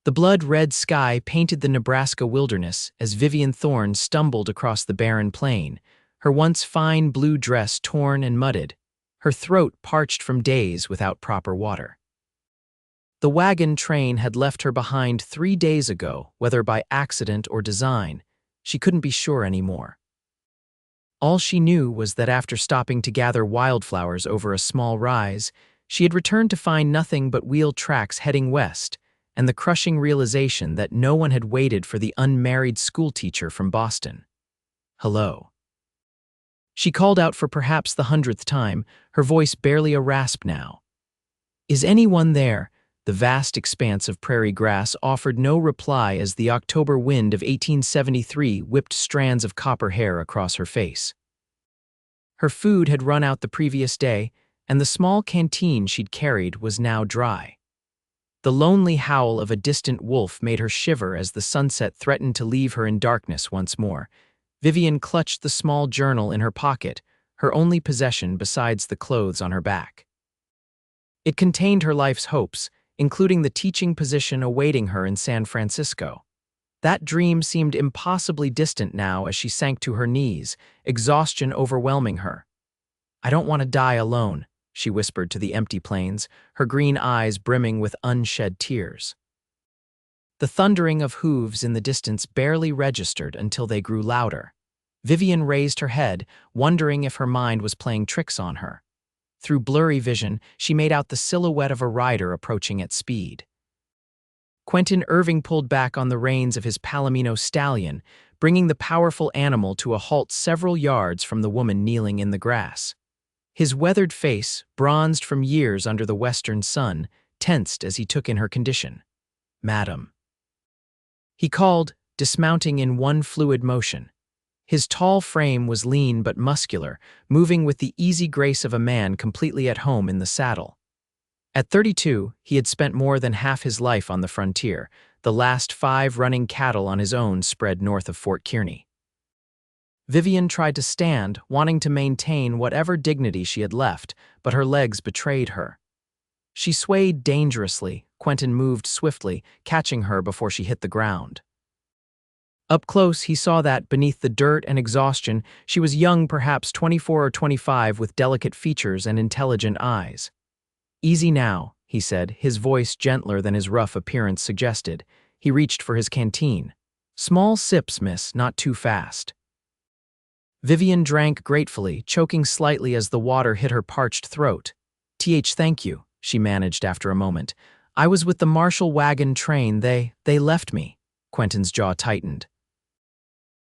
The blood-red sky painted the Nebraska wilderness as Vivian Thorne stumbled across the barren plain, her once fine blue dress torn and mudded, her throat parched from days without proper water. The wagon train had left her behind 3 days ago, whether by accident or design. She couldn't be sure anymore. All she knew was that after stopping to gather wildflowers over a small rise, she had returned to find nothing but wheel tracks heading west, and the crushing realization that no one had waited for the unmarried schoolteacher from Boston. Hello. She called out for perhaps the 100th time, her voice barely a rasp now. Is anyone there? The vast expanse of prairie grass offered no reply as the October wind of 1873 whipped strands of copper hair across her face. Her food had run out the previous day, and the small canteen she'd carried was now dry. The lonely howl of a distant wolf made her shiver as the sunset threatened to leave her in darkness once more. Vivian clutched the small journal in her pocket, her only possession besides the clothes on her back. It contained her life's hopes, including the teaching position awaiting her in San Francisco. That dream seemed impossibly distant now as she sank to her knees, exhaustion overwhelming her. I don't want to die alone, she whispered to the empty plains, her green eyes brimming with unshed tears. The thundering of hooves in the distance barely registered until they grew louder. Vivian raised her head, wondering if her mind was playing tricks on her. Through blurry vision, she made out the silhouette of a rider approaching at speed. Quentin Irving pulled back on the reins of his Palomino stallion, bringing the powerful animal to a halt several yards from the woman kneeling in the grass. His weathered face, bronzed from years under the western sun, tensed as he took in her condition. Madam. He called, dismounting in one fluid motion. His tall frame was lean but muscular, moving with the easy grace of a man completely at home in the saddle. At 32, he had spent more than half his life on the frontier, the last 5 running cattle on his own spread north of Fort Kearny. Vivian tried to stand, wanting to maintain whatever dignity she had left, but her legs betrayed her. She swayed dangerously. Quentin moved swiftly, catching her before she hit the ground. Up close, he saw that, beneath the dirt and exhaustion, she was young, perhaps 24 or 25, with delicate features and intelligent eyes. Easy now, he said, his voice gentler than his rough appearance suggested. He reached for his canteen. Small sips, miss, not too fast. Vivian drank gratefully, choking slightly as the water hit her parched throat. Thank you, she managed after a moment. I was with the Marshall wagon train. They left me. Quentin's jaw tightened.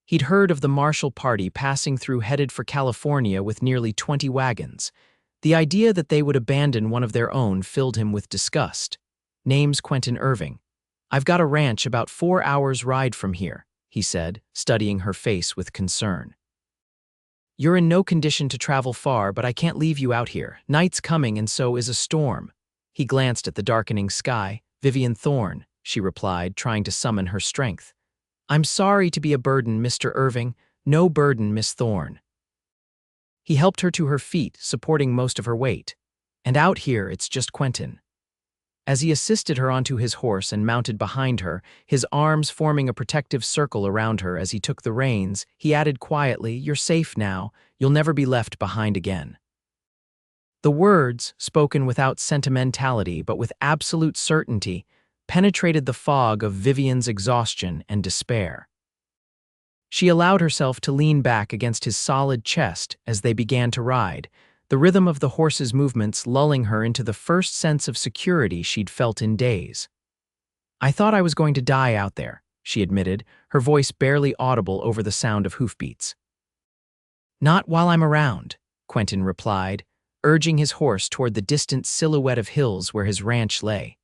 He'd heard of the Marshall party passing through headed for California with nearly 20 wagons. The idea that they would abandon one of their own filled him with disgust. Name's Quentin Irving. I've got a ranch about 4 hours' ride from here, he said, studying her face with concern. You're in no condition to travel far, but I can't leave you out here. Night's coming and so is a storm. He glanced at the darkening sky. Vivian Thorne, she replied, trying to summon her strength. I'm sorry to be a burden, Mr. Irving. No burden, Miss Thorne. He helped her to her feet, supporting most of her weight. And out here, it's just Quentin. As he assisted her onto his horse and mounted behind her, his arms forming a protective circle around her as he took the reins, he added quietly, You're safe now. You'll never be left behind again. The words, spoken without sentimentality but with absolute certainty, penetrated the fog of Vivian's exhaustion and despair. She allowed herself to lean back against his solid chest as they began to ride, the rhythm of the horse's movements lulling her into the first sense of security she'd felt in days. I thought I was going to die out there, she admitted, her voice barely audible over the sound of hoofbeats. Not while I'm around, Quentin replied, urging his horse toward the distant silhouette of hills where his ranch lay.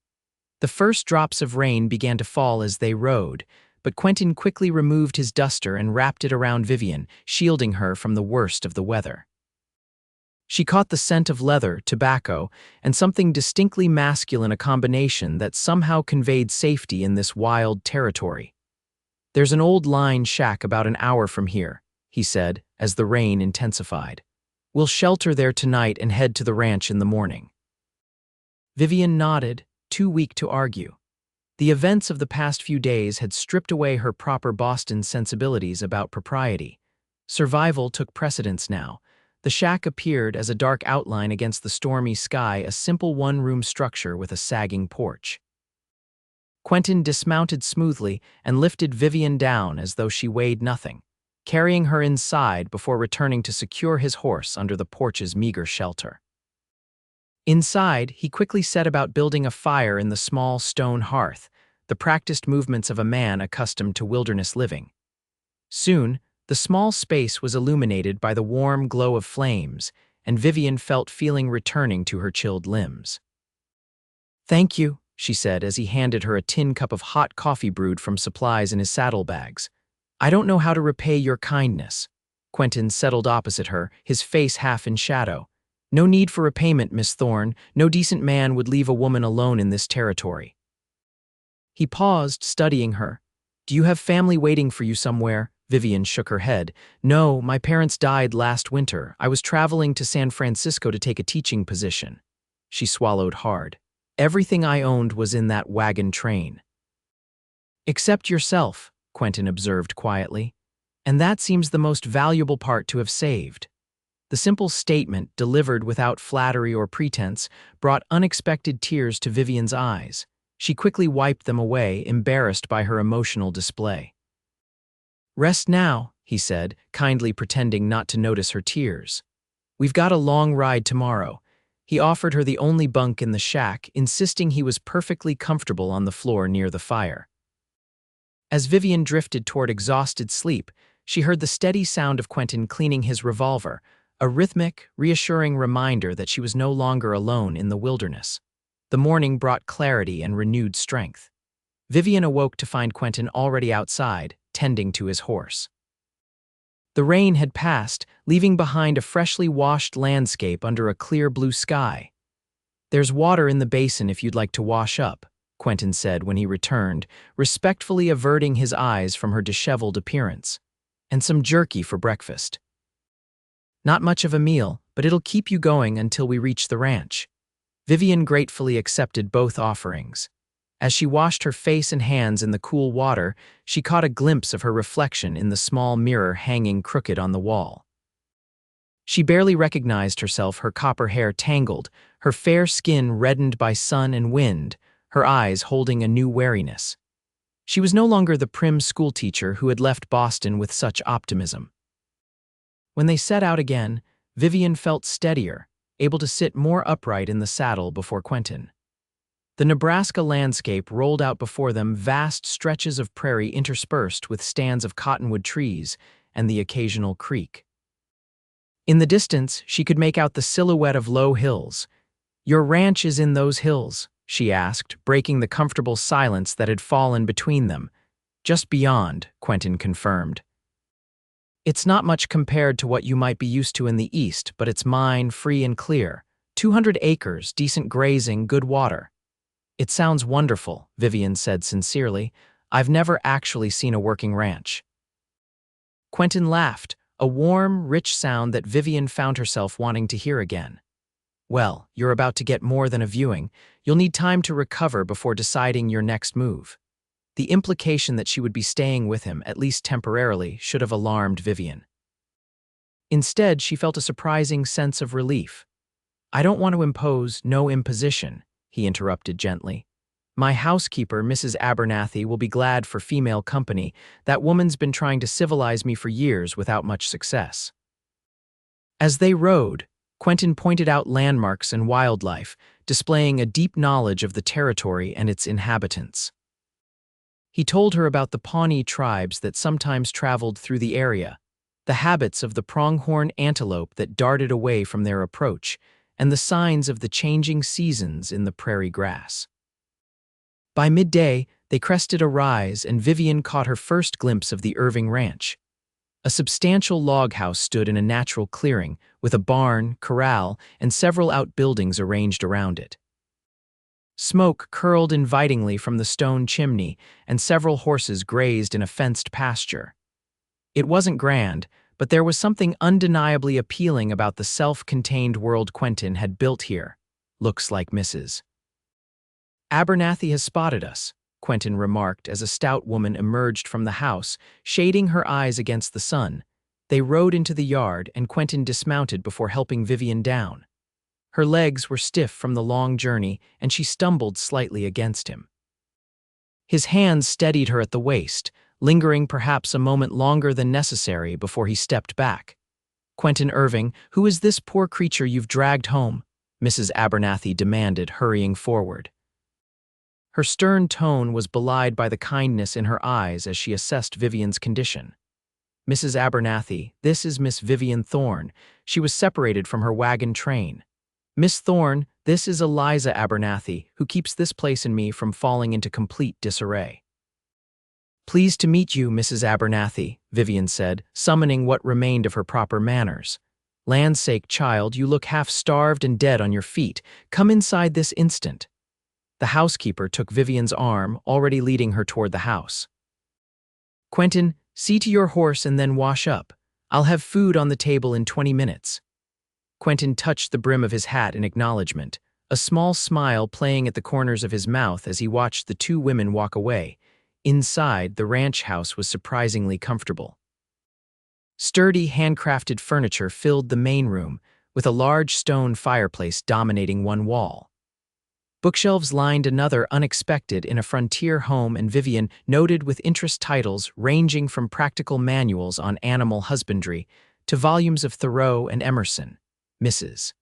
The first drops of rain began to fall as they rode, but Quentin quickly removed his duster and wrapped it around Vivian, shielding her from the worst of the weather. She caught the scent of leather, tobacco, and something distinctly masculine, a combination that somehow conveyed safety in this wild territory. There's an old line shack about an hour from here, he said, as the rain intensified. We'll shelter there tonight and head to the ranch in the morning. Vivian nodded, too weak to argue. The events of the past few days had stripped away her proper Boston sensibilities about propriety. Survival took precedence now. The shack appeared as a dark outline against the stormy sky, a simple one-room structure with a sagging porch. Quentin dismounted smoothly and lifted Vivian down as though she weighed nothing, carrying her inside before returning to secure his horse under the porch's meager shelter. Inside, he quickly set about building a fire in the small stone hearth, the practiced movements of a man accustomed to wilderness living. Soon, the small space was illuminated by the warm glow of flames, and Vivian felt feeling returning to her chilled limbs. "Thank you," she said as he handed her a tin cup of hot coffee brewed from supplies in his saddlebags. "I don't know how to repay your kindness." Quentin settled opposite her, his face half in shadow. "No need for repayment, Miss Thorne. No decent man would leave a woman alone in this territory." He paused, studying her. "Do you have family waiting for you somewhere?" Vivian shook her head. "No, my parents died last winter. I was traveling to San Francisco to take a teaching position." She swallowed hard. "Everything I owned was in that wagon train." "Except yourself," Quentin observed quietly. "And that seems the most valuable part to have saved." The simple statement, delivered without flattery or pretense, brought unexpected tears to Vivian's eyes. She quickly wiped them away, embarrassed by her emotional display. "Rest now," he said, kindly pretending not to notice her tears. "We've got a long ride tomorrow." He offered her the only bunk in the shack, insisting he was perfectly comfortable on the floor near the fire. As Vivian drifted toward exhausted sleep, she heard the steady sound of Quentin cleaning his revolver, a rhythmic, reassuring reminder that she was no longer alone in the wilderness. The morning brought clarity and renewed strength. Vivian awoke to find Quentin already outside, tending to his horse. The rain had passed, leaving behind a freshly washed landscape under a clear blue sky. "There's water in the basin if you'd like to wash up," Quentin said when he returned, respectfully averting his eyes from her disheveled appearance. "And some jerky for breakfast." "Not much of a meal, but it'll keep you going until we reach the ranch." Vivian gratefully accepted both offerings. As she washed her face and hands in the cool water, she caught a glimpse of her reflection in the small mirror hanging crooked on the wall. She barely recognized herself, her copper hair tangled, her fair skin reddened by sun and wind, her eyes holding a new wariness. She was no longer the prim schoolteacher who had left Boston with such optimism. When they set out again, Vivian felt steadier, able to sit more upright in the saddle before Quentin. The Nebraska landscape rolled out before them, vast stretches of prairie interspersed with stands of cottonwood trees and the occasional creek. In the distance, she could make out the silhouette of low hills. "Your ranch is in those hills?" she asked, breaking the comfortable silence that had fallen between them. "Just beyond," Quentin confirmed. "It's not much compared to what you might be used to in the East, but it's mine, free and clear. 200 acres, decent grazing, good water." "It sounds wonderful," Vivian said sincerely. "I've never actually seen a working ranch." Quentin laughed, a warm, rich sound that Vivian found herself wanting to hear again. "Well, you're about to get more than a viewing. You'll need time to recover before deciding your next move." The implication that she would be staying with him, at least temporarily, should have alarmed Vivian. Instead, she felt a surprising sense of relief. "I don't want to impose, no imposition," he interrupted gently. "My housekeeper, Mrs. Abernathy, will be glad for female company. That woman's been trying to civilize me for years without much success." As they rode, Quentin pointed out landmarks and wildlife, displaying a deep knowledge of the territory and its inhabitants. He told her about the Pawnee tribes that sometimes traveled through the area, the habits of the pronghorn antelope that darted away from their approach, and the signs of the changing seasons in the prairie grass. By midday, they crested a rise and Vivian caught her first glimpse of the Irving Ranch. A substantial log house stood in a natural clearing, with a barn, corral, and several outbuildings arranged around it. Smoke curled invitingly from the stone chimney, and several horses grazed in a fenced pasture. It wasn't grand, but there was something undeniably appealing about the self-contained world Quentin had built here. "Looks like Mrs. Abernathy has spotted us," Quentin remarked as a stout woman emerged from the house, shading her eyes against the sun. They rode into the yard, and Quentin dismounted before helping Vivian down. Her legs were stiff from the long journey, and she stumbled slightly against him. His hands steadied her at the waist, lingering perhaps a moment longer than necessary before he stepped back. "Quentin Irving, who is this poor creature you've dragged home?" Mrs. Abernathy demanded, hurrying forward. Her stern tone was belied by the kindness in her eyes as she assessed Vivian's condition. "Mrs. Abernathy, this is Miss Vivian Thorne. She was separated from her wagon train. Miss Thorne, this is Eliza Abernathy, who keeps this place and me from falling into complete disarray." "Pleased to meet you, Mrs. Abernathy," Vivian said, summoning what remained of her proper manners. "Land's sake, child, you look half-starved and dead on your feet. Come inside this instant." The housekeeper took Vivian's arm, already leading her toward the house. "Quentin, see to your horse and then wash up. I'll have food on the table in 20 minutes. Quentin touched the brim of his hat in acknowledgement, a small smile playing at the corners of his mouth as he watched the two women walk away. Inside, the ranch house was surprisingly comfortable. Sturdy, handcrafted furniture filled the main room, with a large stone fireplace dominating one wall. Bookshelves lined another, unexpected in a frontier home, and Vivian noted with interest titles ranging from practical manuals on animal husbandry to volumes of Thoreau and Emerson. Mrs.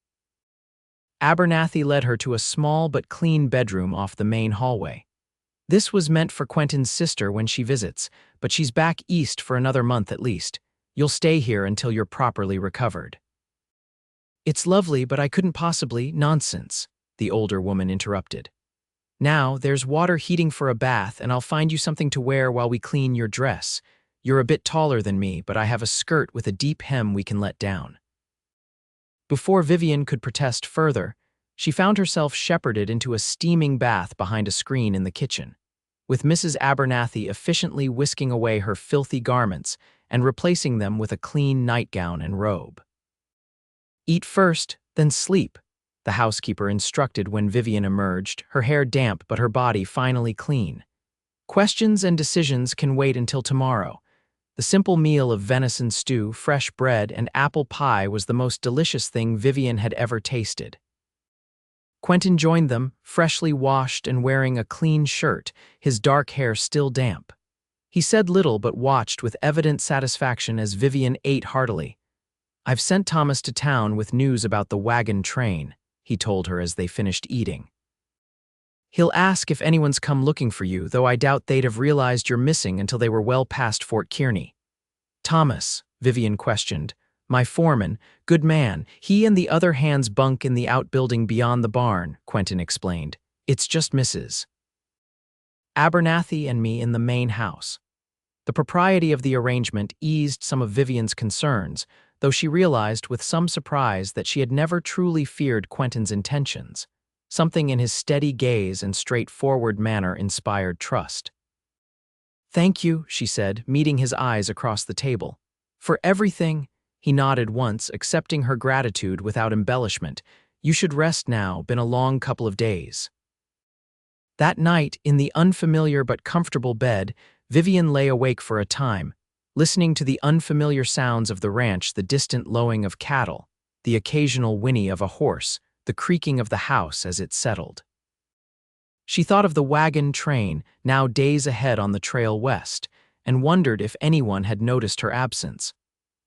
Abernathy led her to a small but clean bedroom off the main hallway. "This was meant for Quentin's sister when she visits, but she's back east for another month at least. You'll stay here until you're properly recovered." "It's lovely, but I couldn't possibly—" "Nonsense," the older woman interrupted. "Now, there's water heating for a bath, and I'll find you something to wear while we clean your dress. You're a bit taller than me, but I have a skirt with a deep hem we can let down." Before Vivian could protest further, she found herself shepherded into a steaming bath behind a screen in the kitchen, with Mrs. Abernathy efficiently whisking away her filthy garments and replacing them with a clean nightgown and robe. "Eat first, then sleep," the housekeeper instructed when Vivian emerged, her hair damp but her body finally clean. "Questions and decisions can wait until tomorrow." The simple meal of venison stew, fresh bread, and apple pie was the most delicious thing Vivian had ever tasted. Quentin joined them, freshly washed and wearing a clean shirt, his dark hair still damp. He said little but watched with evident satisfaction as Vivian ate heartily. "I've sent Thomas to town with news about the wagon train," he told her as they finished eating. "He'll ask if anyone's come looking for you, though I doubt they'd have realized you're missing until they were well past Fort Kearney." "Thomas?" Vivian questioned. "My foreman. Good man. He and the other hands bunk in the outbuilding beyond the barn," Quentin explained. "It's just Mrs. Abernathy and me in the main house." The propriety of the arrangement eased some of Vivian's concerns, though she realized with some surprise that she had never truly feared Quentin's intentions. Something in his steady gaze and straightforward manner inspired trust. "Thank you," she said, meeting his eyes across the table. "For everything." He nodded once, accepting her gratitude without embellishment. "You should rest now, been a long couple of days." That night, in the unfamiliar but comfortable bed, Vivian lay awake for a time, listening to the unfamiliar sounds of the ranch, the distant lowing of cattle, the occasional whinny of a horse, the creaking of the house as it settled. She thought of the wagon train, now days ahead on the trail west, and wondered if anyone had noticed her absence,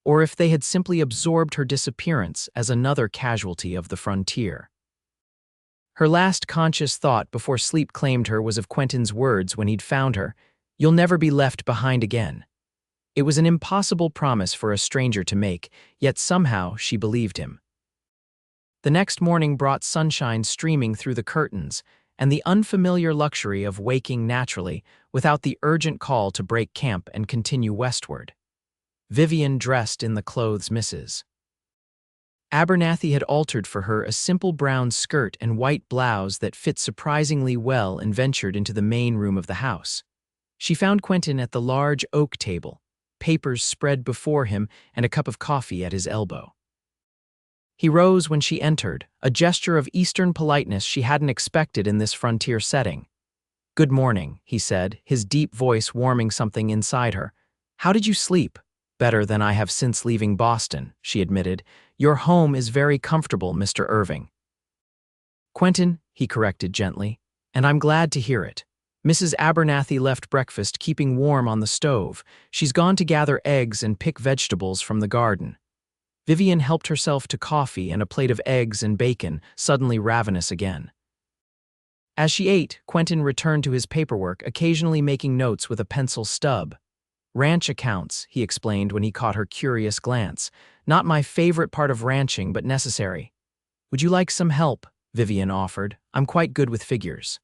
or if they had simply absorbed her disappearance as another casualty of the frontier. Her last conscious thought before sleep claimed her was of Quentin's words when he'd found her, "You'll never be left behind again." It was an impossible promise for a stranger to make, yet somehow she believed him. The next morning brought sunshine streaming through the curtains, and the unfamiliar luxury of waking naturally without the urgent call to break camp and continue westward. Vivian dressed in the clothes Mrs. Abernathy had altered for her, a simple brown skirt and white blouse that fit surprisingly well, and ventured into the main room of the house. She found Quentin at the large oak table, papers spread before him and a cup of coffee at his elbow. He rose when she entered, a gesture of Eastern politeness she hadn't expected in this frontier setting. "Good morning," he said, his deep voice warming something inside her. "How did you sleep?" "Better than I have since leaving Boston," she admitted. "Your home is very comfortable, Mr. Irving." "Quentin," he corrected gently, "and I'm glad to hear it. Mrs. Abernathy left breakfast keeping warm on the stove. She's gone to gather eggs and pick vegetables from the garden." Vivian helped herself to coffee and a plate of eggs and bacon, suddenly ravenous again. As she ate, Quentin returned to his paperwork, occasionally making notes with a pencil stub. "Ranch accounts," he explained when he caught her curious glance. "Not my favorite part of ranching, but necessary." "Would you like some help?" Vivian offered. "I'm quite good with figures."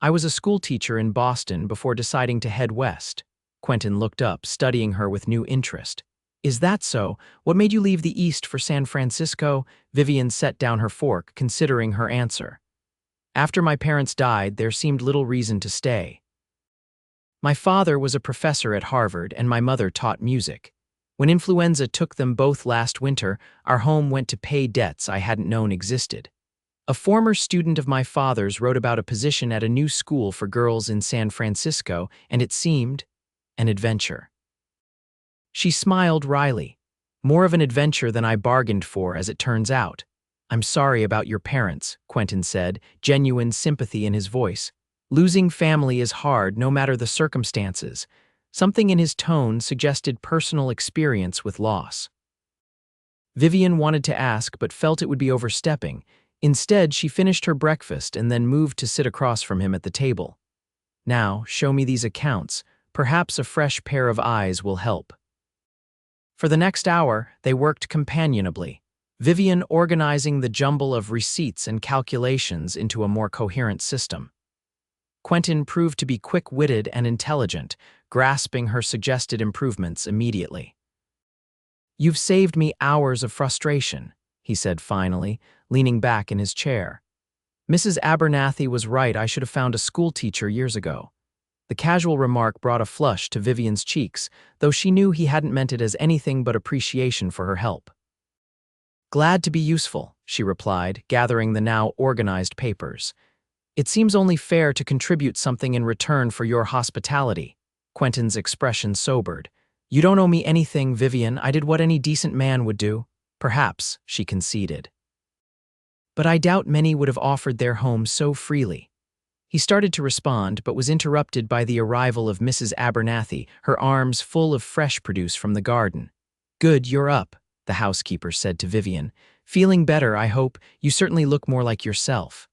"I was a school teacher in Boston before deciding to head west." Quentin looked up, studying her with new interest. "Is that so? What made you leave the East for San Francisco?" Vivian set down her fork, considering her answer. "After my parents died, there seemed little reason to stay. My father was a professor at Harvard and my mother taught music. When influenza took them both last winter, our home went to pay debts I hadn't known existed. A former student of my father's wrote about a position at a new school for girls in San Francisco, and it seemed an adventure." She smiled wryly. "More of an adventure than I bargained for, as it turns out." "I'm sorry about your parents," Quentin said, genuine sympathy in his voice. "Losing family is hard, no matter the circumstances." Something in his tone suggested personal experience with loss. Vivian wanted to ask, but felt it would be overstepping. Instead, she finished her breakfast and then moved to sit across from him at the table. "Now, show me these accounts. Perhaps a fresh pair of eyes will help." For the next hour, they worked companionably, Vivian organizing the jumble of receipts and calculations into a more coherent system. Quentin proved to be quick-witted and intelligent, grasping her suggested improvements immediately. "You've saved me hours of frustration," he said finally, leaning back in his chair. "Mrs. Abernathy was right, I should have found a school teacher years ago." The casual remark brought a flush to Vivian's cheeks, though she knew he hadn't meant it as anything but appreciation for her help. "Glad to be useful," she replied, gathering the now organized papers. "It seems only fair to contribute something in return for your hospitality." Quentin's expression sobered. "You don't owe me anything, Vivian. I did what any decent man would do." "Perhaps," she conceded. "But I doubt many would have offered their home so freely." He started to respond, but was interrupted by the arrival of Mrs. Abernathy, her arms full of fresh produce from the garden. "Good, you're up," the housekeeper said to Vivian. "Feeling better, I hope. You certainly look more like yourself."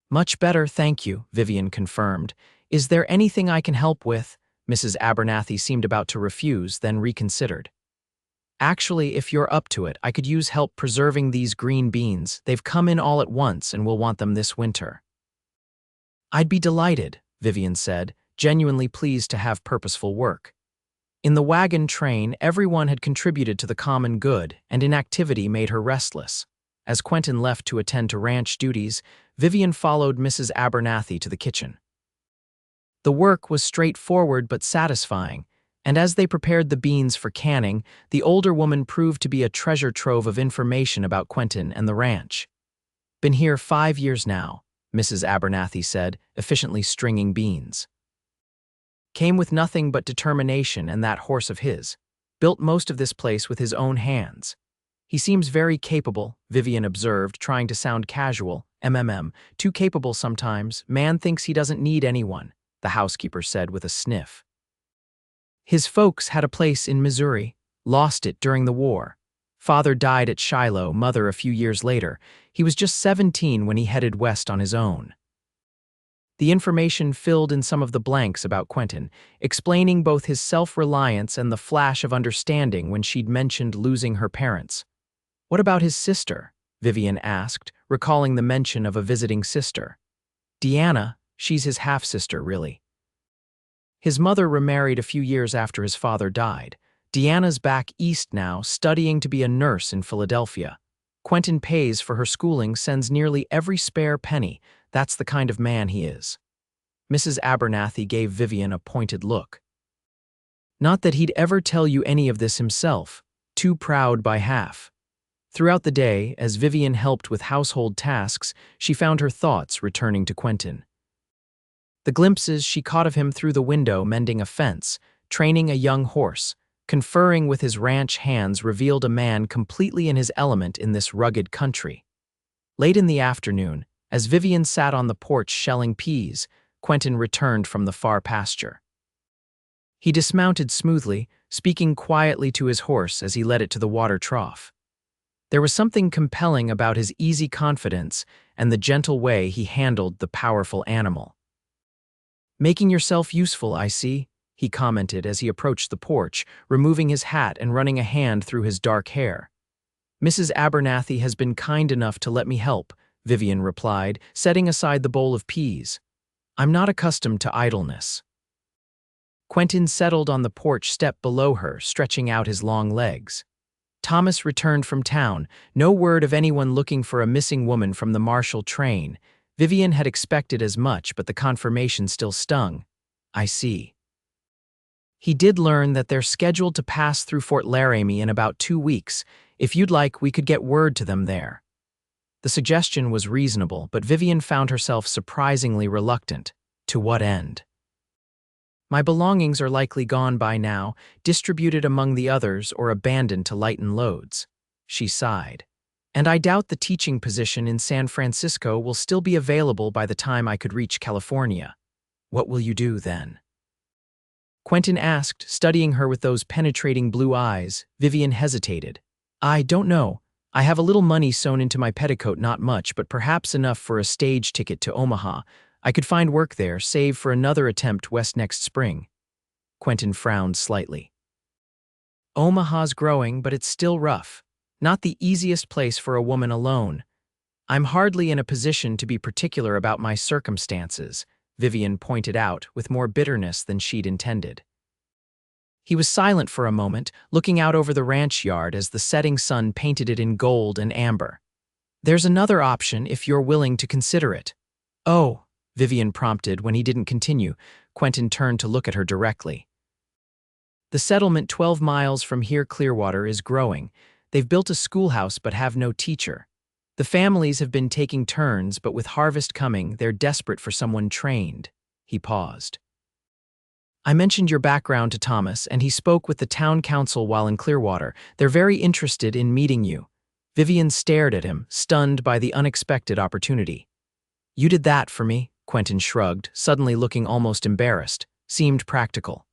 "Much better, thank you," Vivian confirmed. "Is there anything I can help with?" Mrs. Abernathy seemed about to refuse, then reconsidered. "Actually, if you're up to it, I could use help preserving these green beans. They've come in all at once and we'll want them this winter." "I'd be delighted," Vivian said, genuinely pleased to have purposeful work. In the wagon train, everyone had contributed to the common good, and inactivity made her restless. As Quentin left to attend to ranch duties, Vivian followed Mrs. Abernathy to the kitchen. The work was straightforward but satisfying, and as they prepared the beans for canning, the older woman proved to be a treasure trove of information about Quentin and the ranch. "Been here 5 years now," Mrs. Abernathy said, efficiently stringing beans. "Came with nothing but determination and that horse of his. Built most of this place with his own hands." "He seems very capable," Vivian observed, trying to sound casual. Too capable sometimes. Man thinks he doesn't need anyone," the housekeeper said with a sniff. "His folks had a place in Missouri, lost it during the war. Father died at Shiloh, mother a few years later. He was just 17 when he headed west on his own." The information filled in some of the blanks about Quentin, explaining both his self-reliance and the flash of understanding when she'd mentioned losing her parents. "What about his sister?" Vivian asked, recalling the mention of a visiting sister. "Deanna, she's his half-sister, really. His mother remarried a few years after his father died. Deanna's back east now, studying to be a nurse in Philadelphia. Quentin pays for her schooling, sends nearly every spare penny. That's the kind of man he is." Mrs. Abernathy gave Vivian a pointed look. "Not that he'd ever tell you any of this himself. Too proud by half." Throughout the day, as Vivian helped with household tasks, she found her thoughts returning to Quentin. The glimpses she caught of him through the window mending a fence, training a young horse, conferring with his ranch hands revealed a man completely in his element in this rugged country. Late in the afternoon, as Vivian sat on the porch shelling peas, Quentin returned from the far pasture. He dismounted smoothly, speaking quietly to his horse as he led it to the water trough. There was something compelling about his easy confidence and the gentle way he handled the powerful animal. "Making yourself useful, I see," he commented as he approached the porch, removing his hat and running a hand through his dark hair. "Mrs. Abernathy has been kind enough to let me help," Vivian replied, setting aside the bowl of peas. "I'm not accustomed to idleness." Quentin settled on the porch step below her, stretching out his long legs. Thomas returned from town, no word of anyone looking for a missing woman from the Marshall train. Vivian had expected as much, but the confirmation still stung. "I see." He did learn that they're scheduled to pass through Fort Laramie in about 2 weeks. "If you'd like, we could get word to them there." The suggestion was reasonable, but Vivian found herself surprisingly reluctant. To what end? "My belongings are likely gone by now, distributed among the others or abandoned to lighten loads," she sighed. "And I doubt the teaching position in San Francisco will still be available by the time I could reach California. What will you do then?" Quentin asked, studying her with those penetrating blue eyes. Vivian hesitated. "I don't know. I have a little money sewn into my petticoat, not much, but perhaps enough for a stage ticket to Omaha. I could find work there, save for another attempt west next spring." Quentin frowned slightly. "Omaha's growing, but it's still rough. Not the easiest place for a woman alone. I'm hardly in a position to be particular about my circumstances," Vivian pointed out with more bitterness than she'd intended. He was silent for a moment, looking out over the ranch yard as the setting sun painted it in gold and amber. "There's another option if you're willing to consider it." "Oh," Vivian prompted when he didn't continue. Quentin turned to look at her directly. "The settlement 12 miles from here, Clearwater, is growing. They've built a schoolhouse but have no teacher. The families have been taking turns, but with harvest coming, they're desperate for someone trained." He paused. "I mentioned your background to Thomas, and he spoke with the town council while in Clearwater. They're very interested in meeting you." Vivian stared at him, stunned by the unexpected opportunity. "You did that for me," Quentin shrugged, suddenly looking almost embarrassed. Seemed practical.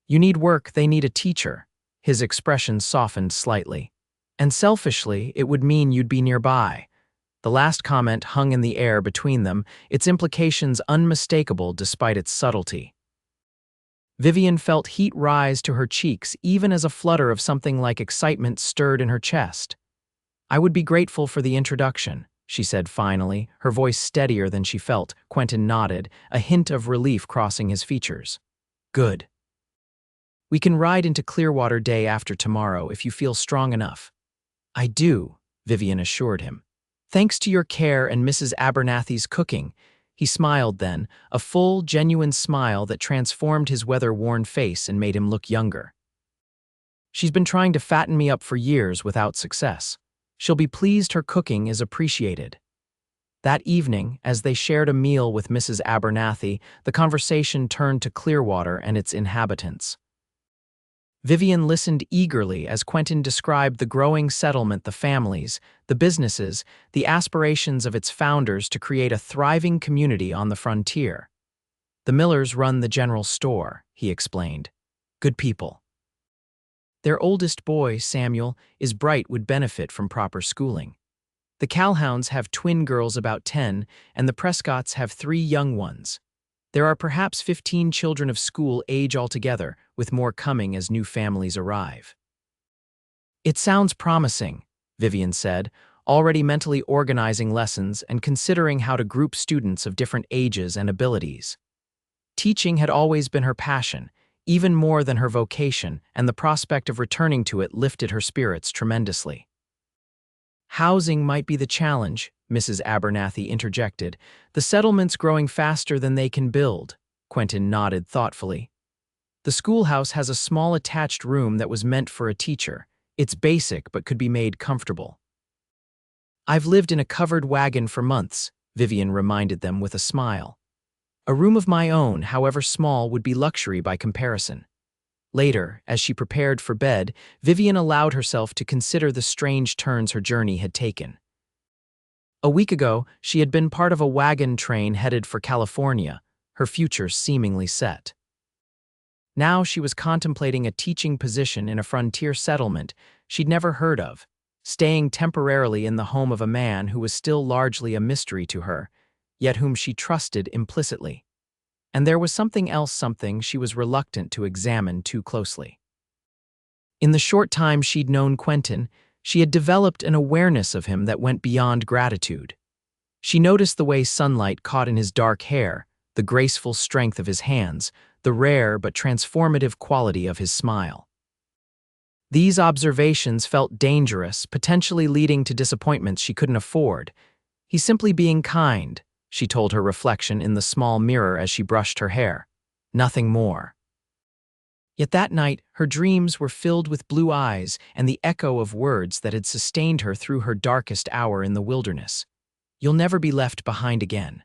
"You need work, they need a teacher." His expression softened slightly. "And selfishly, it would mean you'd be nearby." The last comment hung in the air between them, its implications unmistakable despite its subtlety. Vivian felt heat rise to her cheeks even as a flutter of something like excitement stirred in her chest. "I would be grateful for the introduction," she said finally, her voice steadier than she felt. Quentin nodded, a hint of relief crossing his features. "Good. We can ride into Clearwater day after tomorrow if you feel strong enough." "I do," Vivian assured him. "Thanks to your care and Mrs. Abernathy's cooking." He smiled then, a full, genuine smile that transformed his weather-worn face and made him look younger. "She's been trying to fatten me up for years without success. She'll be pleased her cooking is appreciated." That evening, as they shared a meal with Mrs. Abernathy, the conversation turned to Clearwater and its inhabitants. Vivian listened eagerly as Quentin described the growing settlement, the families, the businesses, the aspirations of its founders to create a thriving community on the frontier. "The Millers run the general store," he explained. "Good people. Their oldest boy, Samuel, is bright, would benefit from proper schooling. The Calhouns have twin girls about 10, and the Prescotts have 3 young ones. There are perhaps 15 children of school age altogether, with more coming as new families arrive." "It sounds promising," Vivian said, already mentally organizing lessons and considering how to group students of different ages and abilities. Teaching had always been her passion, even more than her vocation, and the prospect of returning to it lifted her spirits tremendously. "Housing might be the challenge," Mrs. Abernathy interjected. "The settlement's growing faster than they can build." Quentin nodded thoughtfully. "The schoolhouse has a small attached room that was meant for a teacher. It's basic but could be made comfortable." "I've lived in a covered wagon for months," Vivian reminded them with a smile. A room of my own, however small, would be luxury by comparison. Later, as she prepared for bed, Vivian allowed herself to consider the strange turns her journey had taken. A week ago, she had been part of a wagon train headed for California, her future seemingly set. Now she was contemplating a teaching position in a frontier settlement she'd never heard of, staying temporarily in the home of a man who was still largely a mystery to her, yet whom she trusted implicitly. And there was something she was reluctant to examine too closely. In the short time she'd known Quentin, she had developed an awareness of him that went beyond gratitude. She noticed the way sunlight caught in his dark hair, the graceful strength of his hands, the rare but transformative quality of his smile. These observations felt dangerous, potentially leading to disappointments she couldn't afford. He's simply being kind, she told her reflection in the small mirror as she brushed her hair. Nothing more. Yet that night, her dreams were filled with blue eyes and the echo of words that had sustained her through her darkest hour in the wilderness. You'll never be left behind again.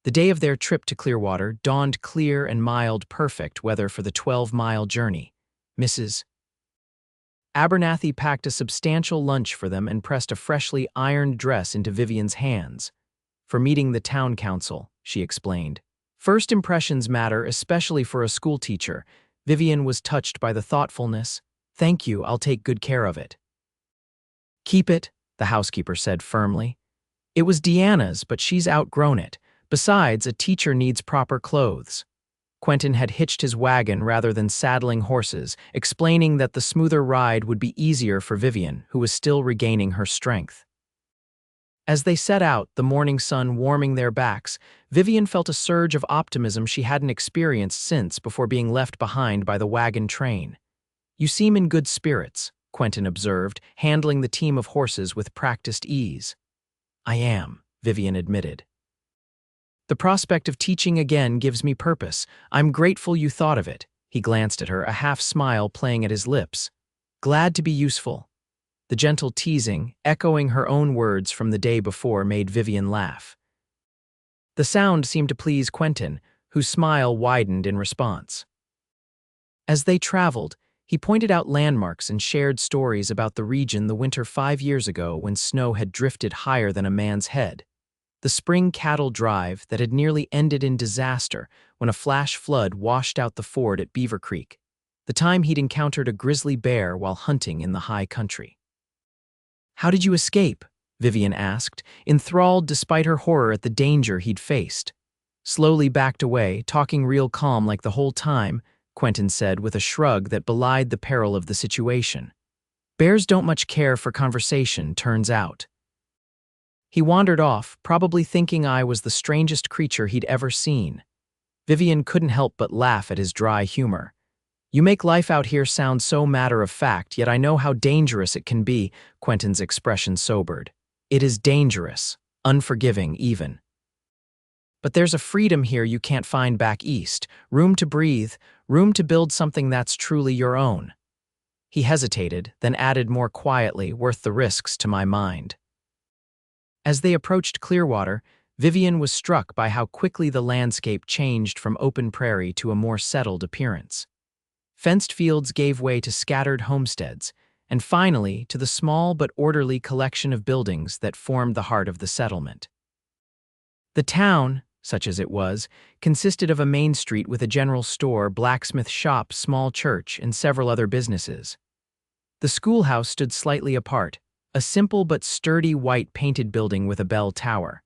The day of their trip to Clearwater dawned clear and mild, perfect weather for the 12-mile journey. Mrs. Abernathy packed a substantial lunch for them and pressed a freshly ironed dress into Vivian's hands. For meeting the town council, she explained. First impressions matter, especially for a schoolteacher. Vivian was touched by the thoughtfulness. Thank you, I'll take good care of it. Keep it, the housekeeper said firmly. It was Deanna's, but she's outgrown it. Besides, a teacher needs proper clothes. Quentin had hitched his wagon rather than saddling horses, explaining that the smoother ride would be easier for Vivian, who was still regaining her strength. As they set out, the morning sun warming their backs, Vivian felt a surge of optimism she hadn't experienced since before being left behind by the wagon train. You seem in good spirits, Quentin observed, handling the team of horses with practiced ease. I am, Vivian admitted. The prospect of teaching again gives me purpose. I'm grateful you thought of it. He glanced at her, a half smile playing at his lips. Glad to be useful. The gentle teasing, echoing her own words from the day before, made Vivian laugh. The sound seemed to please Quentin, whose smile widened in response. As they traveled, he pointed out landmarks and shared stories about the region the winter 5 years ago when snow had drifted higher than a man's head. The spring cattle drive that had nearly ended in disaster when a flash flood washed out the ford at Beaver Creek. The time he'd encountered a grizzly bear while hunting in the high country. How did you escape? Vivian asked, enthralled despite her horror at the danger he'd faced. Slowly backed away, talking real calm like the whole time, Quentin said with a shrug that belied the peril of the situation. Bears don't much care for conversation, turns out. He wandered off, probably thinking I was the strangest creature he'd ever seen. Vivian couldn't help but laugh at his dry humor. You make life out here sound so matter-of-fact, yet I know how dangerous it can be, Quentin's expression sobered. It is dangerous, unforgiving even. But there's a freedom here you can't find back east, room to breathe, room to build something that's truly your own. He hesitated, then added more quietly, worth the risks to my mind. As they approached Clearwater, Vivian was struck by how quickly the landscape changed from open prairie to a more settled appearance. Fenced fields gave way to scattered homesteads, and finally to the small but orderly collection of buildings that formed the heart of the settlement. The town, such as it was, consisted of a main street with a general store, blacksmith shop, small church, and several other businesses. The schoolhouse stood slightly apart, a simple but sturdy white painted building with a bell tower.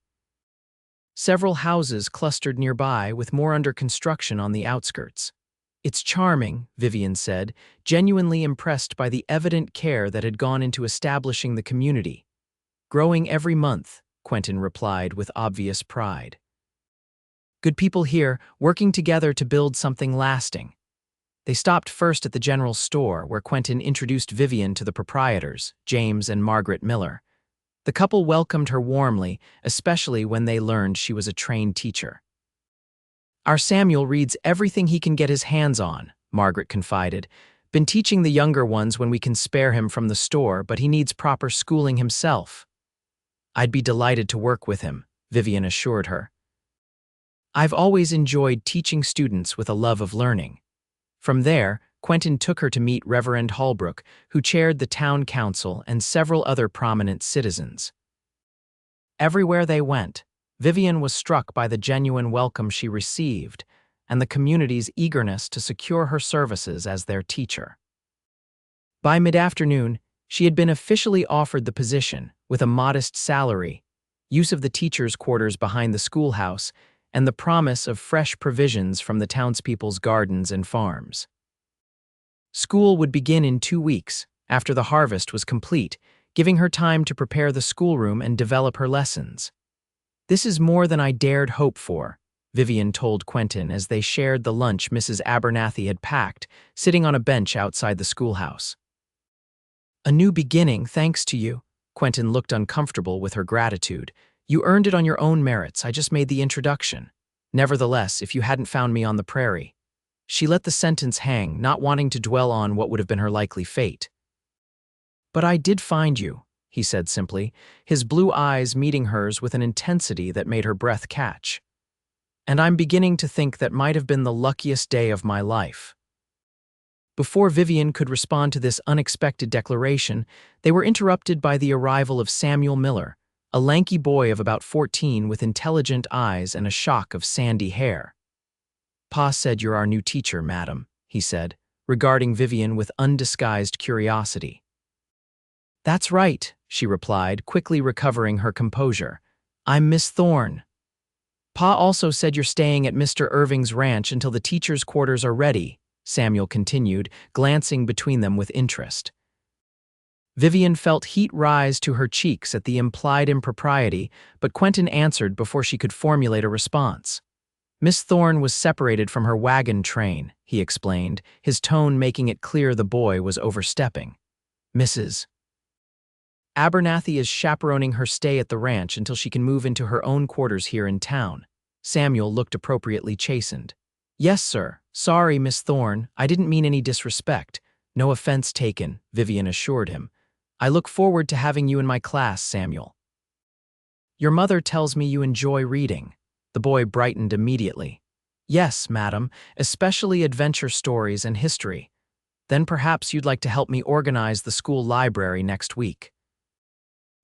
Several houses clustered nearby, with more under construction on the outskirts. It's charming, Vivian said, genuinely impressed by the evident care that had gone into establishing the community. Growing every month, Quentin replied with obvious pride. Good people here, working together to build something lasting. They stopped first at the general store, where Quentin introduced Vivian to the proprietors, James and Margaret Miller. The couple welcomed her warmly, especially when they learned she was a trained teacher. Our Samuel reads everything he can get his hands on, Margaret confided. Been teaching the younger ones when we can spare him from the store, but he needs proper schooling himself. I'd be delighted to work with him, Vivian assured her. I've always enjoyed teaching students with a love of learning. From there, Quentin took her to meet Reverend Holbrook, who chaired the town council and several other prominent citizens. Everywhere they went, Vivian was struck by the genuine welcome she received and the community's eagerness to secure her services as their teacher. By mid-afternoon, she had been officially offered the position, with a modest salary, use of the teachers' quarters behind the schoolhouse, and the promise of fresh provisions from the townspeople's gardens and farms. School would begin in 2 weeks, after the harvest was complete, giving her time to prepare the schoolroom and develop her lessons. "This is more than I dared hope for," Vivian told Quentin as they shared the lunch Mrs. Abernathy had packed, sitting on a bench outside the schoolhouse. "A new beginning, thanks to you." Quentin looked uncomfortable with her gratitude. "You earned it on your own merits, I just made the introduction. Nevertheless, if you hadn't found me on the prairie." She let the sentence hang, not wanting to dwell on what would have been her likely fate. "But I did find you," he said simply, his blue eyes meeting hers with an intensity that made her breath catch. "And I'm beginning to think that might have been the luckiest day of my life." Before Vivian could respond to this unexpected declaration, they were interrupted by the arrival of Samuel Miller, a lanky boy of about 14 with intelligent eyes and a shock of sandy hair. "Pa said you're our new teacher, madam," he said, regarding Vivian with undisguised curiosity. "That's right," she replied, quickly recovering her composure. "I'm Miss Thorne. Pa also said you're staying at Mr. Irving's ranch until the teachers' quarters are ready," Samuel continued, glancing between them with interest. Vivian felt heat rise to her cheeks at the implied impropriety, but Quentin answered before she could formulate a response. "Miss Thorne was separated from her wagon train," he explained, his tone making it clear the boy was overstepping. "Mrs. Abernathy is chaperoning her stay at the ranch until she can move into her own quarters here in town." Samuel looked appropriately chastened. "Yes, sir. Sorry, Miss Thorne. I didn't mean any disrespect." "No offense taken," Vivian assured him. "I look forward to having you in my class, Samuel." "Your mother tells me you enjoy reading." The boy brightened immediately. "Yes, madam, especially adventure stories and history. Then perhaps you'd like to help me organize the school library next week.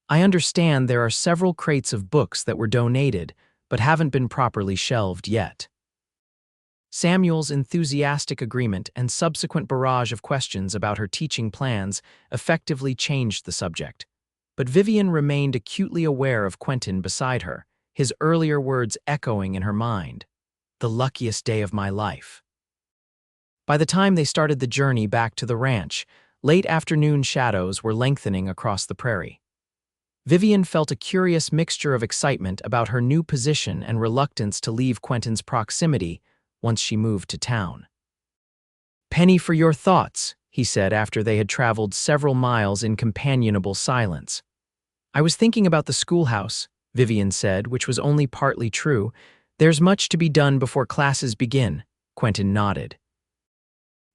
I understand there are several crates of books that were donated, but haven't been properly shelved yet." Samuel's enthusiastic agreement and subsequent barrage of questions about her teaching plans effectively changed the subject. But Vivian remained acutely aware of Quentin beside her, his earlier words echoing in her mind. "The luckiest day of my life." By the time they started the journey back to the ranch, late afternoon shadows were lengthening across the prairie. Vivian felt a curious mixture of excitement about her new position and reluctance to leave Quentin's proximity once she moved to town. "Penny for your thoughts," he said after they had traveled several miles in companionable silence. "I was thinking about the schoolhouse," Vivian said, which was only partly true. "There's much to be done before classes begin." Quentin nodded.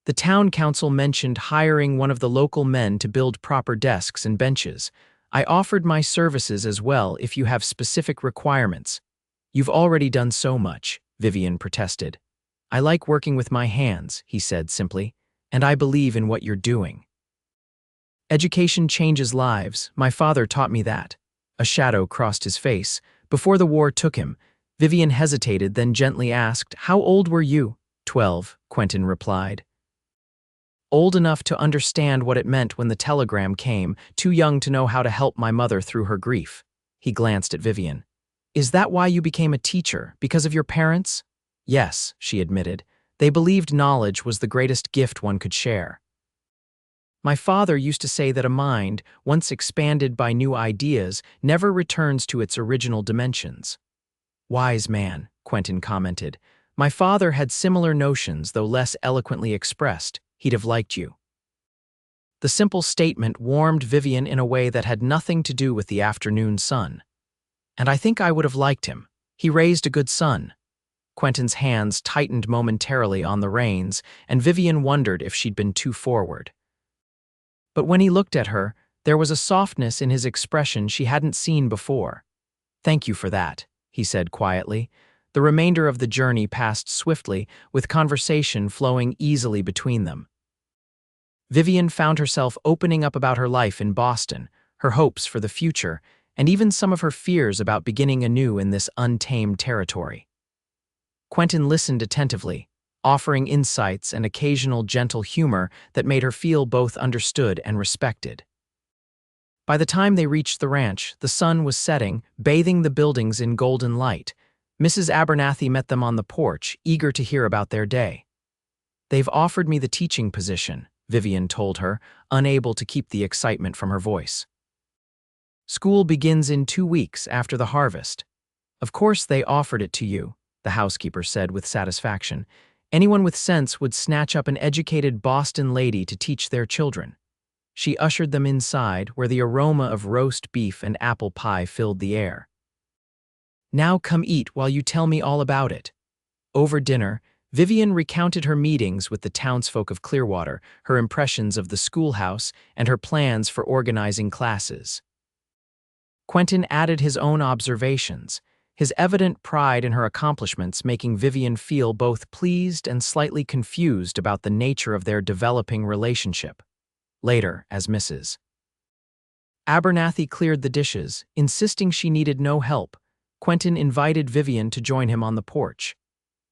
"The town council mentioned hiring one of the local men to build proper desks and benches. I offered my services as well if you have specific requirements." "You've already done so much," Vivian protested. "I like working with my hands," he said simply, "and I believe in what you're doing. Education changes lives. My father taught me that." A shadow crossed his face. "Before the war took him." Vivian hesitated, then gently asked, "How old were you?" 12, Quentin replied. "Old enough to understand what it meant when the telegram came, too young to know how to help my mother through her grief." He glanced at Vivian. "Is that why you became a teacher, because of your parents?" "Yes," she admitted. "They believed knowledge was the greatest gift one could share. My father used to say that a mind, once expanded by new ideas, never returns to its original dimensions." "Wise man," Quentin commented. "My father had similar notions, though less eloquently expressed. He'd have liked you." The simple statement warmed Vivian in a way that had nothing to do with the afternoon sun. "And I think I would have liked him. He raised a good son." Quentin's hands tightened momentarily on the reins, and Vivian wondered if she'd been too forward. But when he looked at her, there was a softness in his expression she hadn't seen before. "Thank you for that," he said quietly. The remainder of the journey passed swiftly, with conversation flowing easily between them. Vivian found herself opening up about her life in Boston, her hopes for the future, and even some of her fears about beginning anew in this untamed territory. Quentin listened attentively, offering insights and occasional gentle humor that made her feel both understood and respected. By the time they reached the ranch, the sun was setting, bathing the buildings in golden light. Mrs. Abernathy met them on the porch, eager to hear about their day. "They've offered me the teaching position," Vivian told her, unable to keep the excitement from her voice. "School begins in 2 weeks after the harvest." "Of course they offered it to you," the housekeeper said with satisfaction. "Anyone with sense would snatch up an educated Boston lady to teach their children." She ushered them inside, where the aroma of roast beef and apple pie filled the air. "Now come eat while you tell me all about it." Over dinner, Vivian recounted her meetings with the townsfolk of Clearwater, her impressions of the schoolhouse, and her plans for organizing classes. Quentin added his own observations, his evident pride in her accomplishments making Vivian feel both pleased and slightly confused about the nature of their developing relationship. Later, as Mrs. Abernathy cleared the dishes, insisting she needed no help, Quentin invited Vivian to join him on the porch.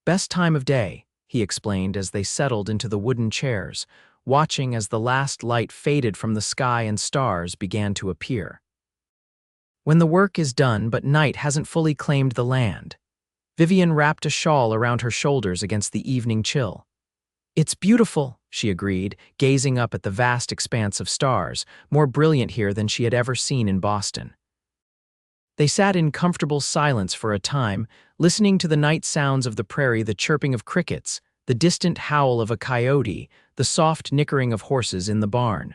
"Best time of day," he explained as they settled into the wooden chairs, watching as the last light faded from the sky and stars began to appear. "When the work is done but night hasn't fully claimed the land." Vivian wrapped a shawl around her shoulders against the evening chill. "It's beautiful," she agreed, gazing up at the vast expanse of stars, more brilliant here than she had ever seen in Boston. They sat in comfortable silence for a time, listening to the night sounds of the prairie, the chirping of crickets, the distant howl of a coyote, the soft nickering of horses in the barn.